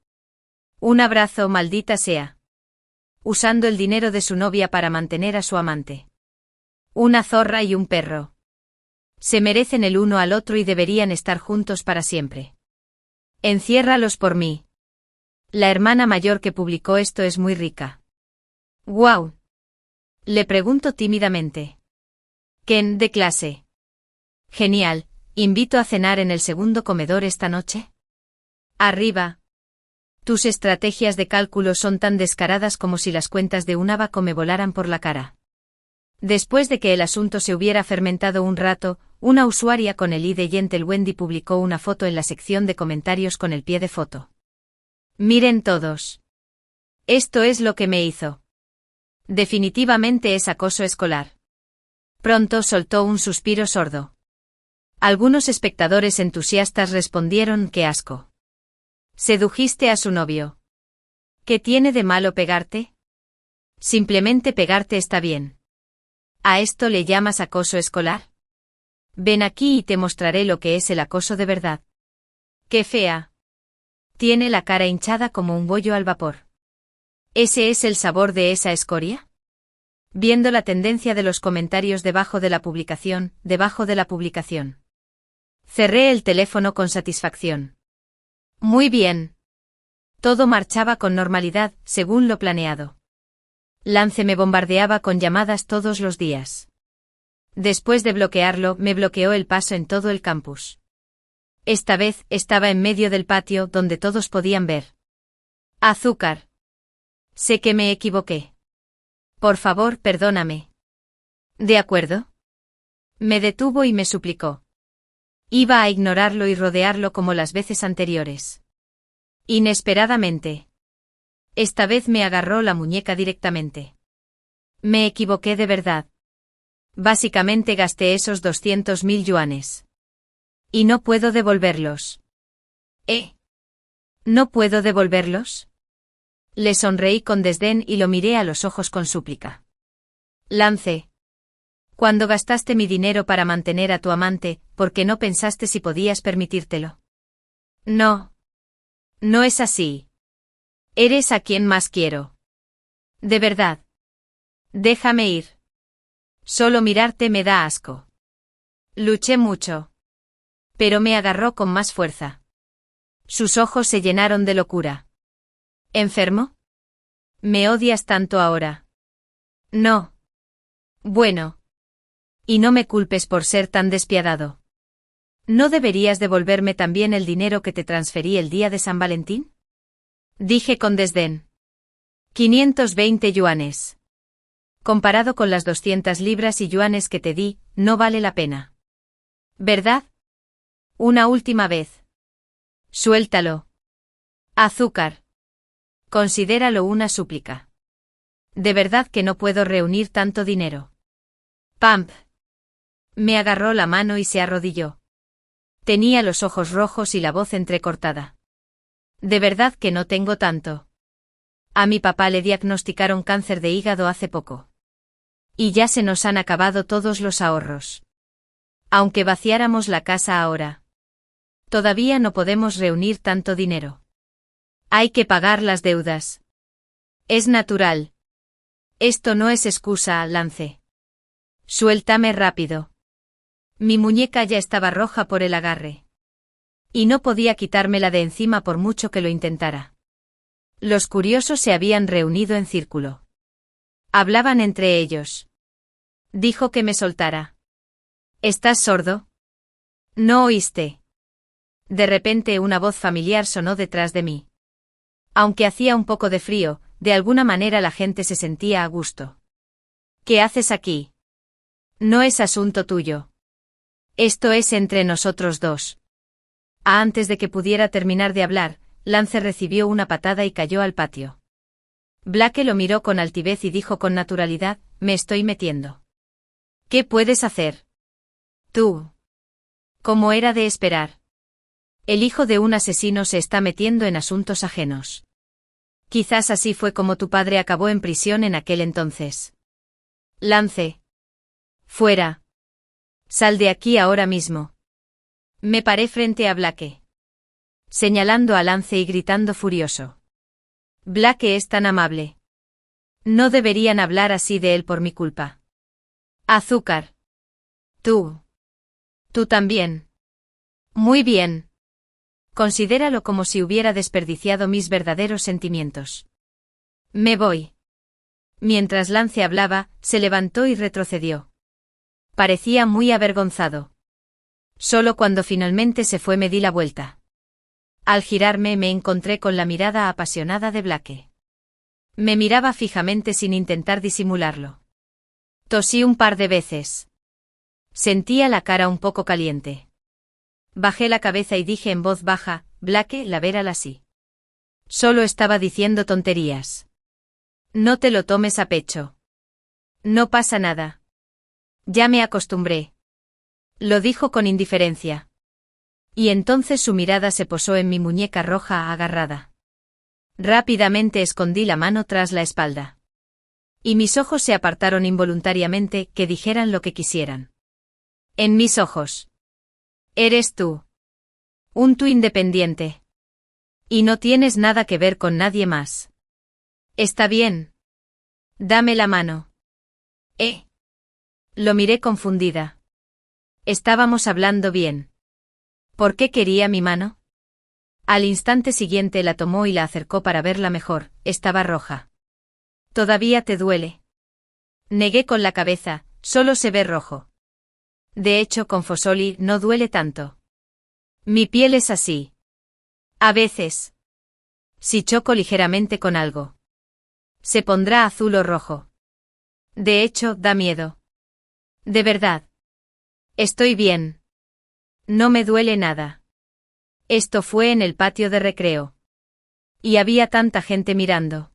Un abrazo, maldita sea. Usando el dinero de su novia para mantener a su amante. Una zorra y un perro. Se merecen el uno al otro y deberían estar juntos para siempre. Enciérralos por mí. La hermana mayor que publicó esto es muy rica. ¡Guau! Le pregunto tímidamente. Ken, de clase. Genial, ¿invito a cenar en el segundo comedor esta noche? Arriba. Tus estrategias de cálculo son tan descaradas como si las cuentas de un abaco me volaran por la cara. Después de que el asunto se hubiera fermentado un rato, una usuaria con el ID Gentle Wendy publicó una foto en la sección de comentarios con el pie de foto. Miren todos. Esto es lo que me hizo. Definitivamente es acoso escolar. Pronto soltó un suspiro sordo. Algunos espectadores entusiastas respondieron: ¡qué asco! Sedujiste a su novio. ¿Qué tiene de malo pegarte? Simplemente pegarte está bien. ¿A esto le llamas acoso escolar? Ven aquí y te mostraré lo que es el acoso de verdad. ¡Qué fea! Tiene la cara hinchada como un bollo al vapor. ¿Ese es el sabor de esa escoria? Viendo la tendencia de los comentarios debajo de la publicación. Cerré el teléfono con satisfacción. Muy bien. Todo marchaba con normalidad, según lo planeado. Lance me bombardeaba con llamadas todos los días. Después de bloquearlo, me bloqueó el paso en todo el campus. Esta vez, estaba en medio del patio donde todos podían ver. Azúcar. Sé que me equivoqué. Por favor, perdóname. ¿De acuerdo? Me detuvo y me suplicó. Iba a ignorarlo y rodearlo como las veces anteriores. Inesperadamente. Esta vez me agarró la muñeca directamente. Me equivoqué de verdad. Básicamente gasté esos 200.000 yuanes. Y no puedo devolverlos. ¿No puedo devolverlos? Le sonreí con desdén y lo miré a los ojos con súplica. Lance. Cuando gastaste mi dinero para mantener a tu amante, ¿por qué no pensaste si podías permitírtelo? No. No es así. Eres a quien más quiero. De verdad. Déjame ir. Solo mirarte me da asco. Luché mucho. Pero me agarró con más fuerza. Sus ojos se llenaron de locura. ¿Enfermo? ¿Me odias tanto ahora? No. Bueno. Y no me culpes por ser tan despiadado. ¿No deberías devolverme también el dinero que te transferí el día de San Valentín? Dije con desdén. 520 yuanes. Comparado con las 200 libras y yuanes que te di, no vale la pena. ¿Verdad? Una última vez. Suéltalo. Azúcar. Considéralo una súplica. De verdad que no puedo reunir tanto dinero. Pump. Me agarró la mano y se arrodilló. Tenía los ojos rojos y la voz entrecortada. De verdad que no tengo tanto. A mi papá le diagnosticaron cáncer de hígado hace poco. Y ya se nos han acabado todos los ahorros. Aunque vaciáramos la casa ahora, todavía no podemos reunir tanto dinero. Hay que pagar las deudas. Es natural. Esto no es excusa, Lance. Suéltame rápido. Mi muñeca ya estaba roja por el agarre. Y no podía quitármela de encima por mucho que lo intentara. Los curiosos se habían reunido en círculo. Hablaban entre ellos. Dijo que me soltara. ¿Estás sordo? ¿No oíste? De repente una voz familiar sonó detrás de mí. Aunque hacía un poco de frío, de alguna manera la gente se sentía a gusto. ¿Qué haces aquí? No es asunto tuyo. Esto es entre nosotros dos. Antes de que pudiera terminar de hablar, Lance recibió una patada y cayó al patio. Blake lo miró con altivez y dijo con naturalidad, me estoy metiendo. ¿Qué puedes hacer? Tú. Como era de esperar. El hijo de un asesino se está metiendo en asuntos ajenos. Quizás así fue como tu padre acabó en prisión en aquel entonces. Lance. Fuera. Sal de aquí ahora mismo. Me paré frente a Blake, señalando a Lance y gritando furioso. Blake es tan amable. No deberían hablar así de él por mi culpa. Azúcar. Tú. Tú también. Muy bien. Considéralo como si hubiera desperdiciado mis verdaderos sentimientos. Me voy. Mientras Lance hablaba, se levantó y retrocedió. Parecía muy avergonzado. Solo cuando finalmente se fue me di la vuelta. Al girarme me encontré con la mirada apasionada de Blake. Me miraba fijamente sin intentar disimularlo. Tosí un par de veces. Sentía la cara un poco caliente. Bajé la cabeza y dije en voz baja, Blake, la vera así. Solo estaba diciendo tonterías. No te lo tomes a pecho. No pasa nada. Ya me acostumbré. Lo dijo con indiferencia. Y entonces su mirada se posó en mi muñeca roja agarrada. Rápidamente escondí la mano tras la espalda. Y mis ojos se apartaron involuntariamente, que dijeran lo que quisieran. En mis ojos. Eres tú. Un tú independiente. Y no tienes nada que ver con nadie más. Está bien. Dame la mano. Lo miré confundida. Estábamos hablando bien. ¿Por qué quería mi mano? Al instante siguiente la tomó y la acercó para verla mejor, estaba roja. ¿Todavía te duele? Negué con la cabeza, solo se ve rojo. De hecho, con Fosoli no duele tanto. Mi piel es así. A veces. Si choco ligeramente con algo. Se pondrá azul o rojo. De hecho, da miedo. De verdad. Estoy bien. No me duele nada. Esto fue en el patio de recreo. Y había tanta gente mirando.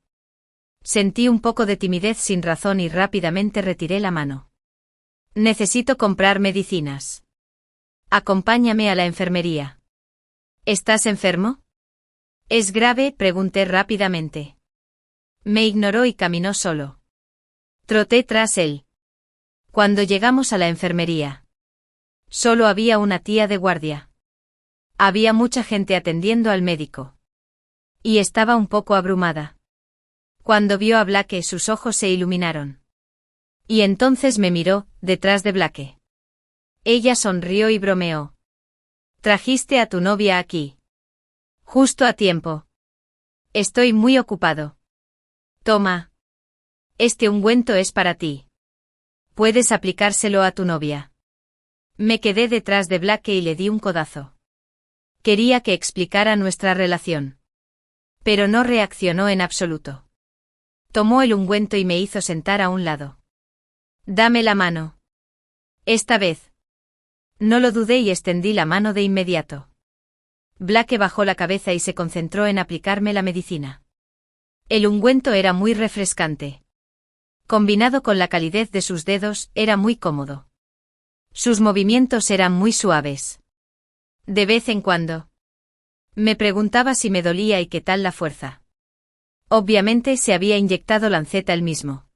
Sentí un poco de timidez sin razón y rápidamente retiré la mano. Necesito comprar medicinas. Acompáñame a la enfermería. ¿Estás enfermo? ¿Es grave? Pregunté rápidamente. Me ignoró y caminó solo. Troté tras él. Cuando llegamos a la enfermería, solo había una tía de guardia. Había mucha gente atendiendo al médico. Y estaba un poco abrumada. Cuando vio a Blake, sus ojos se iluminaron. Y entonces me miró, detrás de Blake. Ella sonrió y bromeó. Trajiste a tu novia aquí. Justo a tiempo. Estoy muy ocupado. Toma. Este ungüento es para ti. Puedes aplicárselo a tu novia. Me quedé detrás de Blake y le di un codazo. Quería que explicara nuestra relación. Pero no reaccionó en absoluto. Tomó el ungüento y me hizo sentar a un lado. Dame la mano. Esta vez. No lo dudé y extendí la mano de inmediato. Blake bajó la cabeza y se concentró en aplicarme la medicina. El ungüento era muy refrescante. Combinado con la calidez de sus dedos, era muy cómodo. Sus movimientos eran muy suaves. De vez en cuando. Me preguntaba si me dolía y qué tal la fuerza. Obviamente se había inyectado Lanceta él mismo.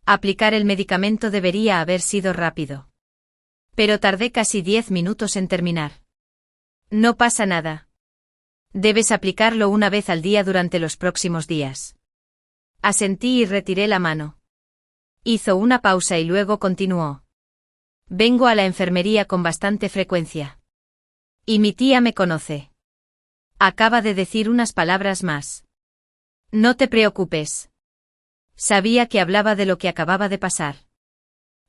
Aplicar el medicamento debería haber sido rápido. Pero tardé casi 10 minutos en terminar. No pasa nada. Debes aplicarlo una vez al día durante los próximos días. Asentí y retiré la mano. Hizo una pausa y luego continuó. Vengo a la enfermería con bastante frecuencia. Y mi tía me conoce. Acaba de decir unas palabras más. No te preocupes. Sabía que hablaba de lo que acababa de pasar.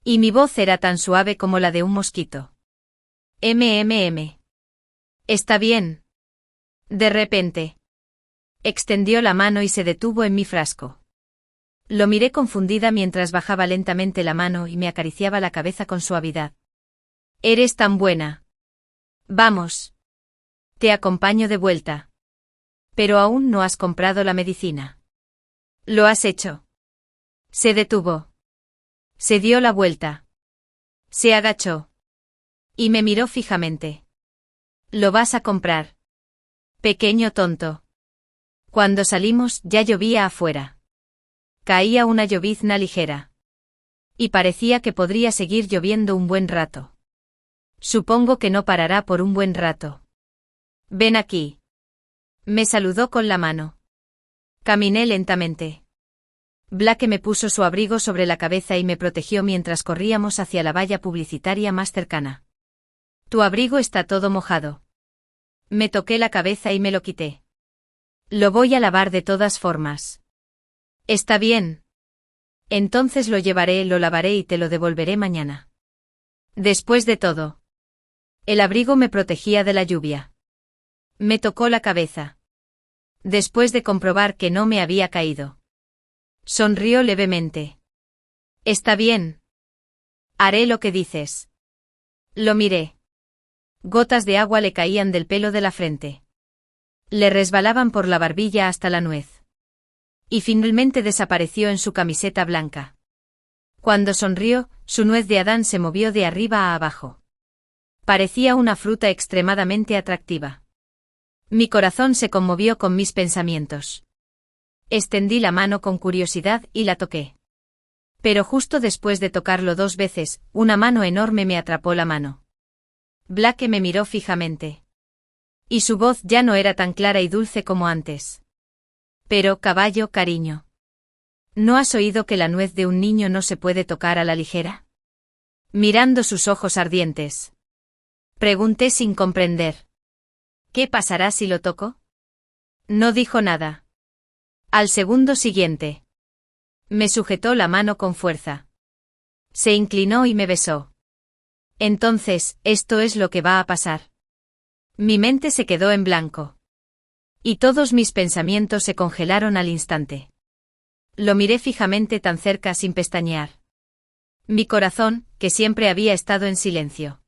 Y mi voz era tan suave como la de un mosquito. Está bien. De repente. Extendió la mano y se detuvo en mi frasco. Lo miré confundida mientras bajaba lentamente la mano y me acariciaba la cabeza con suavidad. Eres tan buena. Vamos. Te acompaño de vuelta. Pero aún no has comprado la medicina. ¿Lo has hecho? Se detuvo. Se dio la vuelta. Se agachó. Y me miró fijamente. ¿Lo vas a comprar? Pequeño tonto. Cuando salimos ya llovía afuera. Caía una llovizna ligera. Y parecía que podría seguir lloviendo un buen rato. Supongo que no parará por un buen rato. Ven aquí. Me saludó con la mano. Caminé lentamente. Blake me puso su abrigo sobre la cabeza y me protegió mientras corríamos hacia la valla publicitaria más cercana. Tu abrigo está todo mojado. Me toqué la cabeza y me lo quité. Lo voy a lavar de todas formas. Está bien. Entonces lo llevaré, lo lavaré y te lo devolveré mañana. Después de todo. El abrigo me protegía de la lluvia. Me tocó la cabeza. Después de comprobar que no me había caído. Sonrió levemente. Está bien. Haré lo que dices. Lo miré. Gotas de agua le caían del pelo de la frente. Le resbalaban por la barbilla hasta la nuez. Y finalmente desapareció en su camiseta blanca. Cuando sonrió, su nuez de Adán se movió de arriba a abajo. Parecía una fruta extremadamente atractiva. Mi corazón se conmovió con mis pensamientos. Extendí la mano con curiosidad y la toqué. Pero justo después de tocarlo 2 veces, una mano enorme me atrapó la mano. Blake me miró fijamente. Y su voz ya no era tan clara y dulce como antes. Pero, caballo, cariño. ¿No has oído que la nuez de un niño no se puede tocar a la ligera? Mirando sus ojos ardientes. Pregunté sin comprender. ¿Qué pasará si lo toco? No dijo nada. Al segundo siguiente. Me sujetó la mano con fuerza. Se inclinó y me besó. Entonces, esto es lo que va a pasar. Mi mente se quedó en blanco. Y todos mis pensamientos se congelaron al instante. Lo miré fijamente tan cerca sin pestañear. Mi corazón, que siempre había estado en silencio.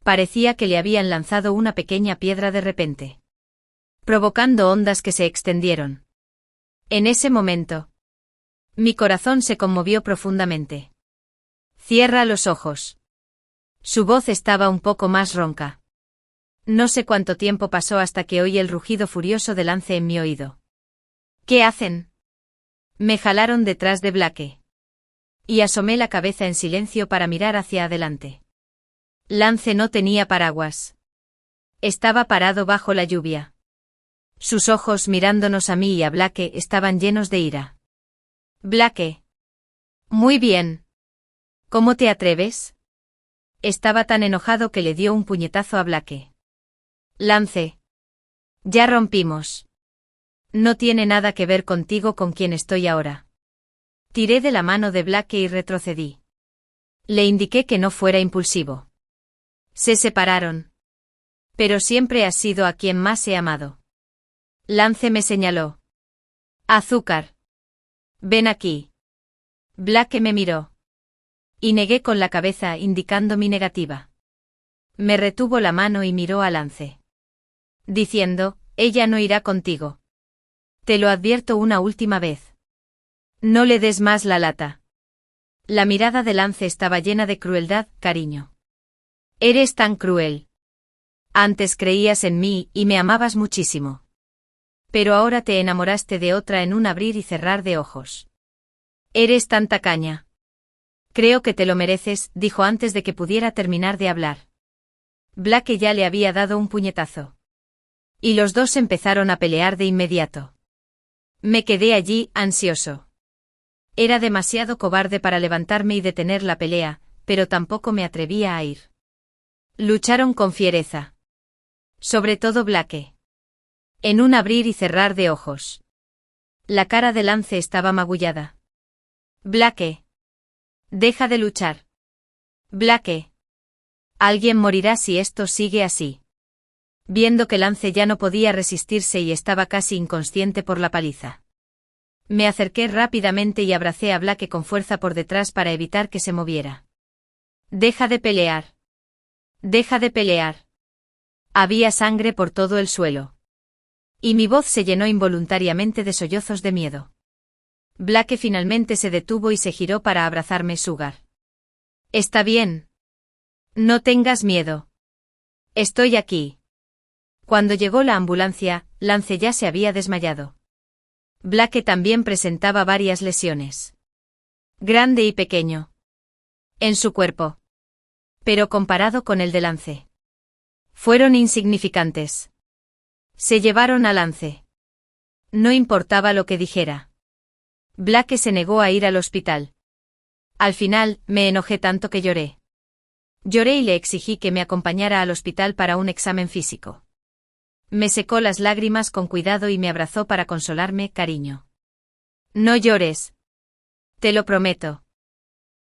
Parecía que le habían lanzado una pequeña piedra de repente. Provocando ondas que se extendieron. En ese momento. Mi corazón se conmovió profundamente. Cierra los ojos. Su voz estaba un poco más ronca. No sé cuánto tiempo pasó hasta que oí el rugido furioso de Lance en mi oído. ¿Qué hacen? Me jalaron detrás de Blake. Y asomé la cabeza en silencio para mirar hacia adelante. Lance no tenía paraguas. Estaba parado bajo la lluvia. Sus ojos mirándonos a mí y a Blake estaban llenos de ira. Blake. Muy bien. ¿Cómo te atreves? Estaba tan enojado que le dio un puñetazo a Blake. Lance. Ya rompimos. No tiene nada que ver contigo con quien estoy ahora. Tiré de la mano de Blake y retrocedí. Le indiqué que no fuera impulsivo. Se separaron. Pero siempre has sido a quien más he amado. Lance me señaló. Azúcar. Ven aquí. Blake me miró. Y negué con la cabeza indicando mi negativa. Me retuvo la mano y miró a Lance. Diciendo, ella no irá contigo. Te lo advierto una última vez. No le des más la lata. La mirada de Lance estaba llena de crueldad, cariño. Eres tan cruel. Antes creías en mí y me amabas muchísimo. Pero ahora te enamoraste de otra en un abrir y cerrar de ojos. Eres tan tacaña. Creo que te lo mereces, dijo antes de que pudiera terminar de hablar. Blake ya le había dado un puñetazo. Y los dos empezaron a pelear de inmediato. Me quedé allí, ansioso. Era demasiado cobarde para levantarme y detener la pelea, pero tampoco me atrevía a ir. Lucharon con fiereza. Sobre todo Blake. En un abrir y cerrar de ojos. La cara de Lance estaba magullada. Blake. Deja de luchar. Blake. Alguien morirá si esto sigue así. Viendo que Lance ya no podía resistirse y estaba casi inconsciente por la paliza. Me acerqué rápidamente y abracé a Blake con fuerza por detrás para evitar que se moviera. Deja de pelear. Deja de pelear. Había sangre por todo el suelo. Y mi voz se llenó involuntariamente de sollozos de miedo. Blake finalmente se detuvo y se giró para abrazarme. Sugar. Está bien. No tengas miedo. Estoy aquí. Cuando llegó la ambulancia, Lance ya se había desmayado. Blake también presentaba varias lesiones. Grande y pequeño. En su cuerpo. Pero comparado con el de Lance. Fueron insignificantes. Se llevaron a Lance. No importaba lo que dijera. Blake se negó a ir al hospital. Al final, me enojé tanto que lloré. Lloré y le exigí que me acompañara al hospital para un examen físico. Me secó las lágrimas con cuidado y me abrazó para consolarme. Cariño. No llores. Te lo prometo.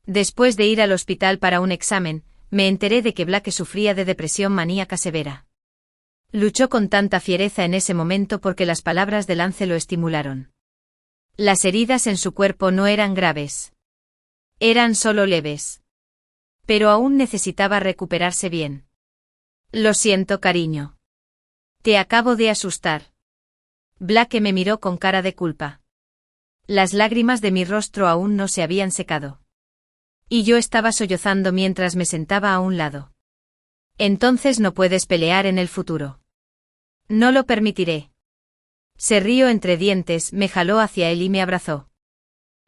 Después de ir al hospital para un examen, me enteré de que Blake sufría de depresión maníaca severa. Luchó con tanta fiereza en ese momento porque las palabras de Lance lo estimularon. Las heridas en su cuerpo no eran graves. Eran solo leves. Pero aún necesitaba recuperarse bien. Lo siento, cariño. Te acabo de asustar. Blake me miró con cara de culpa. Las lágrimas de mi rostro aún no se habían secado. Y yo estaba sollozando mientras me sentaba a un lado. Entonces no puedes pelear en el futuro. No lo permitiré. Se rió entre dientes, me jaló hacia él y me abrazó.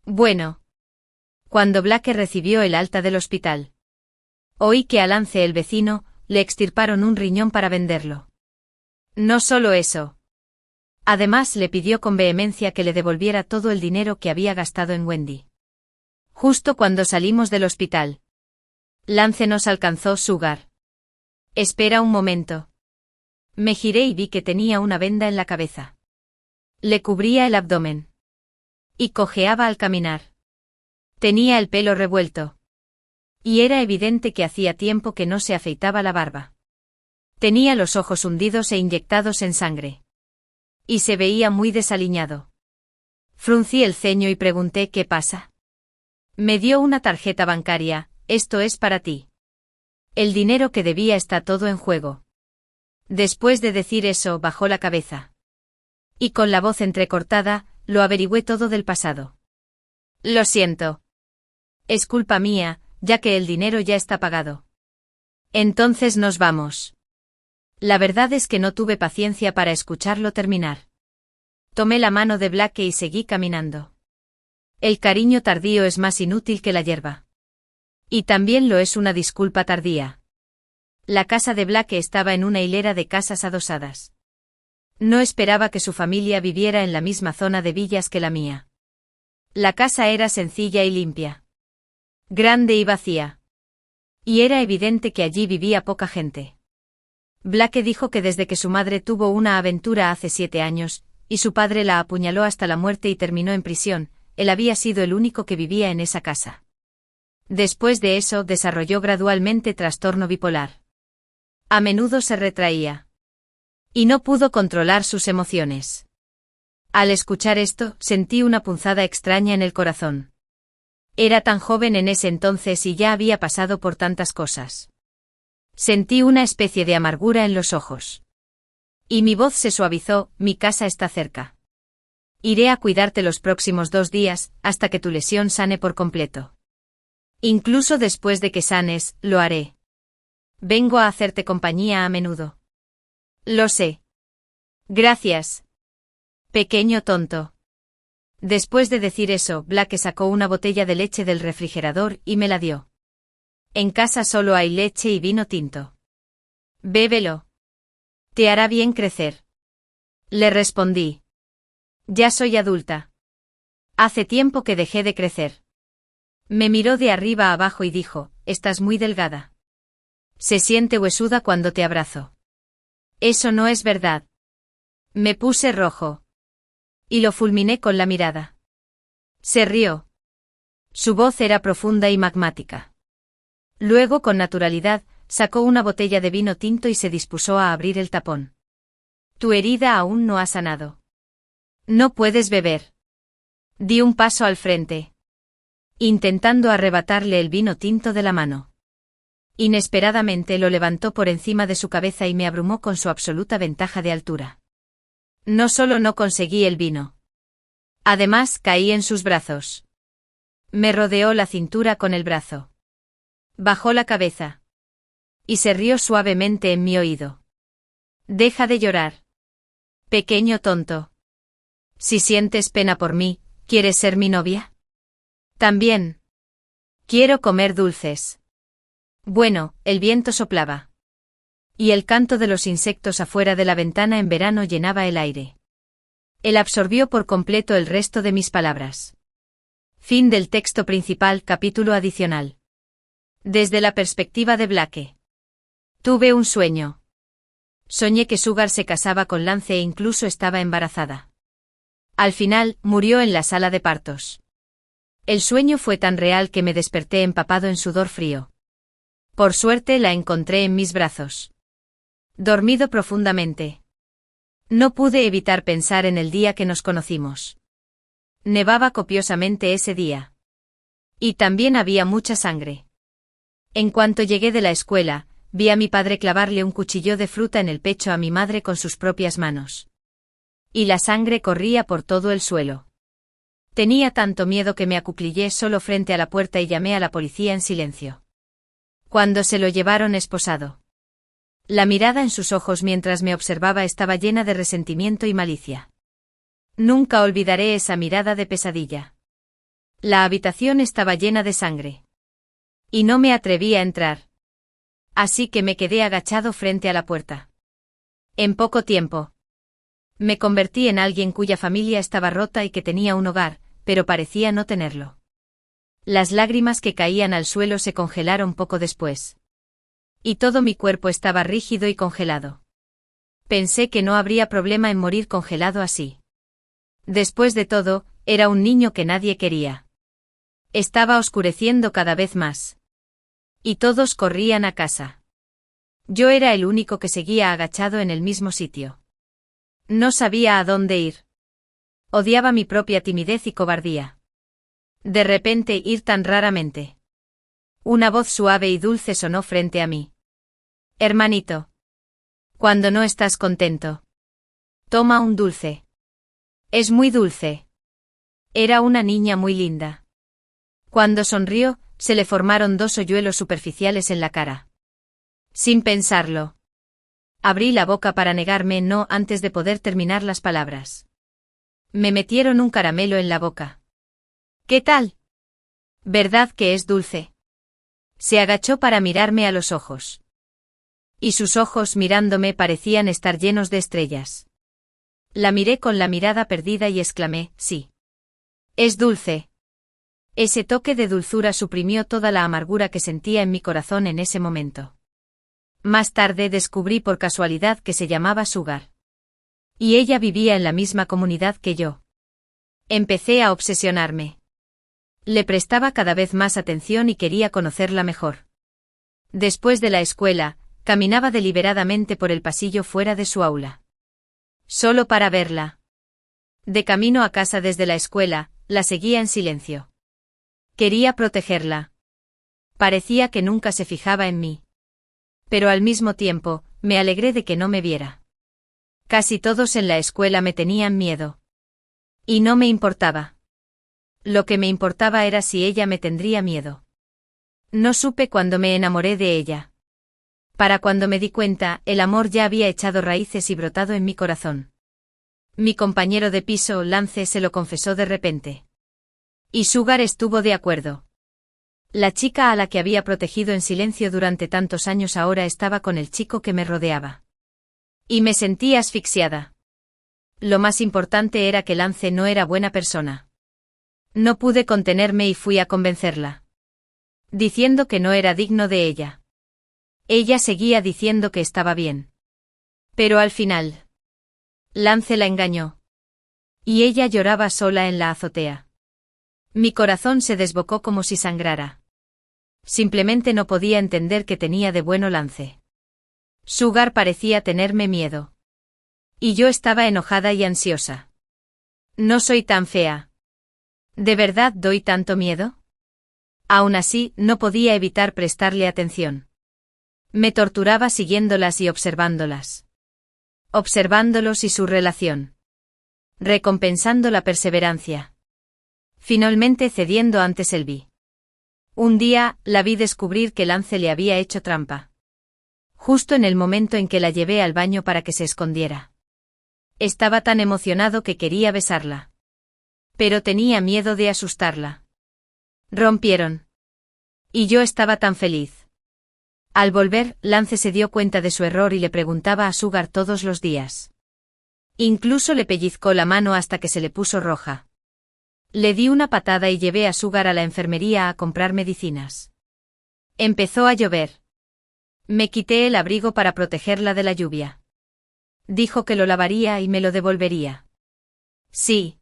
Bueno. Cuando Blake recibió el alta del hospital. Oí que a Lance, el vecino, le extirparon un riñón para venderlo. No solo eso. Además le pidió con vehemencia que le devolviera todo el dinero que había gastado en Wendy. Justo cuando salimos del hospital. Lance nos alcanzó. Sugar. Espera un momento. Me giré y vi que tenía una venda en la cabeza. Le cubría el abdomen. Y cojeaba al caminar. Tenía el pelo revuelto. Y era evidente que hacía tiempo que no se afeitaba la barba. Tenía los ojos hundidos e inyectados en sangre. Y se veía muy desaliñado. Fruncí el ceño y pregunté: ¿qué pasa? Me dio una tarjeta bancaria. Esto es para ti. El dinero que debía está todo en juego. Después de decir eso, bajó la cabeza. Y con la voz entrecortada, lo averigüé todo del pasado. Lo siento. Es culpa mía, ya que el dinero ya está pagado. Entonces nos vamos. La verdad es que no tuve paciencia para escucharlo terminar. Tomé la mano de Blake y seguí caminando. El cariño tardío es más inútil que la hierba. Y también lo es una disculpa tardía. La casa de Blake estaba en una hilera de casas adosadas. No esperaba que su familia viviera en la misma zona de villas que la mía. La casa era sencilla y limpia. Grande y vacía. Y era evidente que allí vivía poca gente. Blake dijo que desde que su madre tuvo una aventura hace 7 años, y su padre la apuñaló hasta la muerte y terminó en prisión, él había sido el único que vivía en esa casa. Después de eso desarrolló gradualmente trastorno bipolar. A menudo se retraía. Y no pudo controlar sus emociones. Al escuchar esto, sentí una punzada extraña en el corazón. Era tan joven en ese entonces y ya había pasado por tantas cosas. Sentí una especie de amargura en los ojos. Y mi voz se suavizó: mi casa está cerca. Iré a cuidarte los próximos 2 días, hasta que tu lesión sane por completo. Incluso después de que sanes, lo haré. Vengo a hacerte compañía a menudo. Lo sé. Gracias. Pequeño tonto. Después de decir eso, Blake sacó una botella de leche del refrigerador y me la dio. En casa solo hay leche y vino tinto. Bébelo. Te hará bien crecer. Le respondí. Ya soy adulta. Hace tiempo que dejé de crecer. Me miró de arriba a abajo y dijo, estás muy delgada. Se siente huesuda cuando te abrazo. Eso no es verdad. Me puse rojo. Y lo fulminé con la mirada. Se rió. Su voz era profunda y magmática. Luego, con naturalidad, sacó una botella de vino tinto y se dispuso a abrir el tapón. Tu herida aún no ha sanado. No puedes beber. Di un paso al frente, intentando arrebatarle el vino tinto de la mano. Inesperadamente lo levantó por encima de su cabeza y me abrumó con su absoluta ventaja de altura. No solo no conseguí el vino. Además, caí en sus brazos. Me rodeó la cintura con el brazo. Bajó la cabeza. Y se rió suavemente en mi oído. Deja de llorar. Pequeño tonto. Si sientes pena por mí, ¿quieres ser mi novia? También. Quiero comer dulces. Bueno, el viento soplaba. Y el canto de los insectos afuera de la ventana en verano llenaba el aire. Él absorbió por completo el resto de mis palabras. Fin del texto principal, capítulo adicional. Desde la perspectiva de Blake. Tuve un sueño. Soñé que Sugar se casaba con Lance e incluso estaba embarazada. Al final, murió en la sala de partos. El sueño fue tan real que me desperté empapado en sudor frío. Por suerte la encontré en mis brazos. Dormido profundamente. No pude evitar pensar en el día que nos conocimos. Nevaba copiosamente ese día. Y también había mucha sangre. En cuanto llegué de la escuela, vi a mi padre clavarle un cuchillo de fruta en el pecho a mi madre con sus propias manos. Y la sangre corría por todo el suelo. Tenía tanto miedo que me acuclillé solo frente a la puerta y llamé a la policía en silencio. Cuando se lo llevaron esposado. La mirada en sus ojos mientras me observaba estaba llena de resentimiento y malicia. Nunca olvidaré esa mirada de pesadilla. La habitación estaba llena de sangre. Y no me atreví a entrar. Así que me quedé agachado frente a la puerta. En poco tiempo. Me convertí en alguien cuya familia estaba rota y que tenía un hogar, pero parecía no tenerlo. Las lágrimas que caían al suelo se congelaron poco después. Y todo mi cuerpo estaba rígido y congelado. Pensé que no habría problema en morir congelado así. Después de todo, era un niño que nadie quería. Estaba oscureciendo cada vez más. Y todos corrían a casa. Yo era el único que seguía agachado en el mismo sitio. No sabía a dónde ir. Odiaba mi propia timidez y cobardía. De repente ir tan raramente. Una voz suave y dulce sonó frente a mí. Hermanito. Cuando no estás contento. Toma un dulce. Es muy dulce. Era una niña muy linda. Cuando sonrió, se le formaron 2 hoyuelos superficiales en la cara. Sin pensarlo. Abrí la boca para negarme no antes de poder terminar las palabras. Me metieron un caramelo en la boca. ¿Qué tal? ¿Verdad que es dulce? Se agachó para mirarme a los ojos. Y sus ojos mirándome parecían estar llenos de estrellas. La miré con la mirada perdida y exclamé, sí. Es dulce. Ese toque de dulzura suprimió toda la amargura que sentía en mi corazón en ese momento. Más tarde descubrí por casualidad que se llamaba Sugar. Y ella vivía en la misma comunidad que yo. Empecé a obsesionarme. Le prestaba cada vez más atención y quería conocerla mejor. Después de la escuela, caminaba deliberadamente por el pasillo fuera de su aula. Solo para verla. De camino a casa desde la escuela, la seguía en silencio. Quería protegerla. Parecía que nunca se fijaba en mí. Pero al mismo tiempo, me alegré de que no me viera. Casi todos en la escuela me tenían miedo. Y no me importaba. Lo que me importaba era si ella me tendría miedo. No supe cuándo me enamoré de ella. Para cuando me di cuenta, el amor ya había echado raíces y brotado en mi corazón. Mi compañero de piso, Lance, se lo confesó de repente. Y Sugar estuvo de acuerdo. La chica a la que había protegido en silencio durante tantos años ahora estaba con el chico que me rodeaba. Y me sentí asfixiada. Lo más importante era que Lance no era buena persona. No pude contenerme y fui a convencerla. Diciendo que no era digno de ella. Ella seguía diciendo que estaba bien. Pero al final, Lance la engañó. Y ella lloraba sola en la azotea. Mi corazón se desbocó como si sangrara. Simplemente no podía entender qué tenía de bueno Lance. Sugar parecía tenerme miedo. Y yo estaba enojada y ansiosa. No soy tan fea. ¿De verdad doy tanto miedo? Aún así, no podía evitar prestarle atención. Me torturaba siguiéndolas y observándolas. Observándolos y su relación. Recompensando la perseverancia. Finalmente cediendo ante Selby. Un día, la vi descubrir que Lance le había hecho trampa. Justo en el momento en que la llevé al baño para que se escondiera. Estaba tan emocionado que quería besarla. Pero tenía miedo de asustarla. Rompieron. Y yo estaba tan feliz. Al volver, Lance se dio cuenta de su error y le preguntaba a Sugar todos los días. Incluso le pellizcó la mano hasta que se le puso roja. Le di una patada y llevé a Sugar a la enfermería a comprar medicinas. Empezó a llover. Me quité el abrigo para protegerla de la lluvia. Dijo que lo lavaría y me lo devolvería. Sí.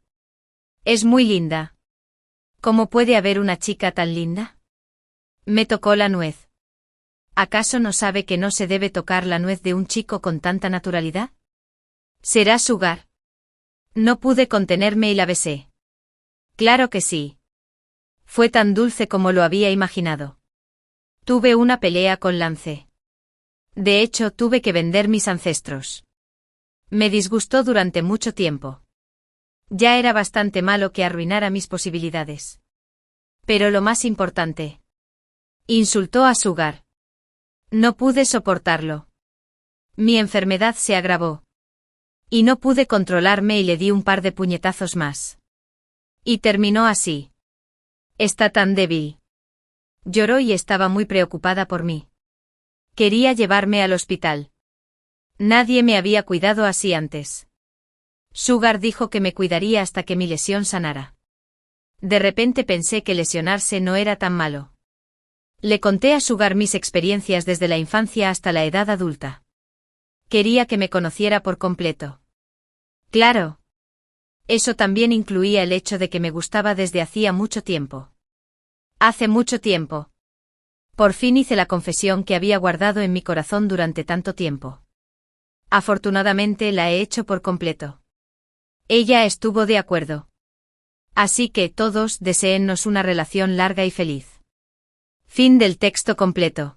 Es muy linda. ¿Cómo puede haber una chica tan linda? Me tocó la nuez. ¿Acaso no sabe que no se debe tocar la nuez de un chico con tanta naturalidad? ¿Será Sugar? No pude contenerme y la besé. Claro que sí. Fue tan dulce como lo había imaginado. Tuve una pelea con Lance. De hecho, tuve que vender mis ancestros. Me disgustó durante mucho tiempo. Ya era bastante malo que arruinara mis posibilidades. Pero lo más importante. Insultó a Sugar. No pude soportarlo. Mi enfermedad se agravó. Y no pude controlarme y le di un par de puñetazos más. Y terminó así. Está tan débil. Lloró y estaba muy preocupada por mí. Quería llevarme al hospital. Nadie me había cuidado así antes. Sugar dijo que me cuidaría hasta que mi lesión sanara. De repente pensé que lesionarse no era tan malo. Le conté a Sugar mis experiencias desde la infancia hasta la edad adulta. Quería que me conociera por completo. Claro. Eso también incluía el hecho de que me gustaba desde hacía mucho tiempo. Hace mucho tiempo. Por fin hice la confesión que había guardado en mi corazón durante tanto tiempo. Afortunadamente la he hecho por completo. Ella estuvo de acuerdo. Así que todos deséennos una relación larga y feliz. Fin del texto completo.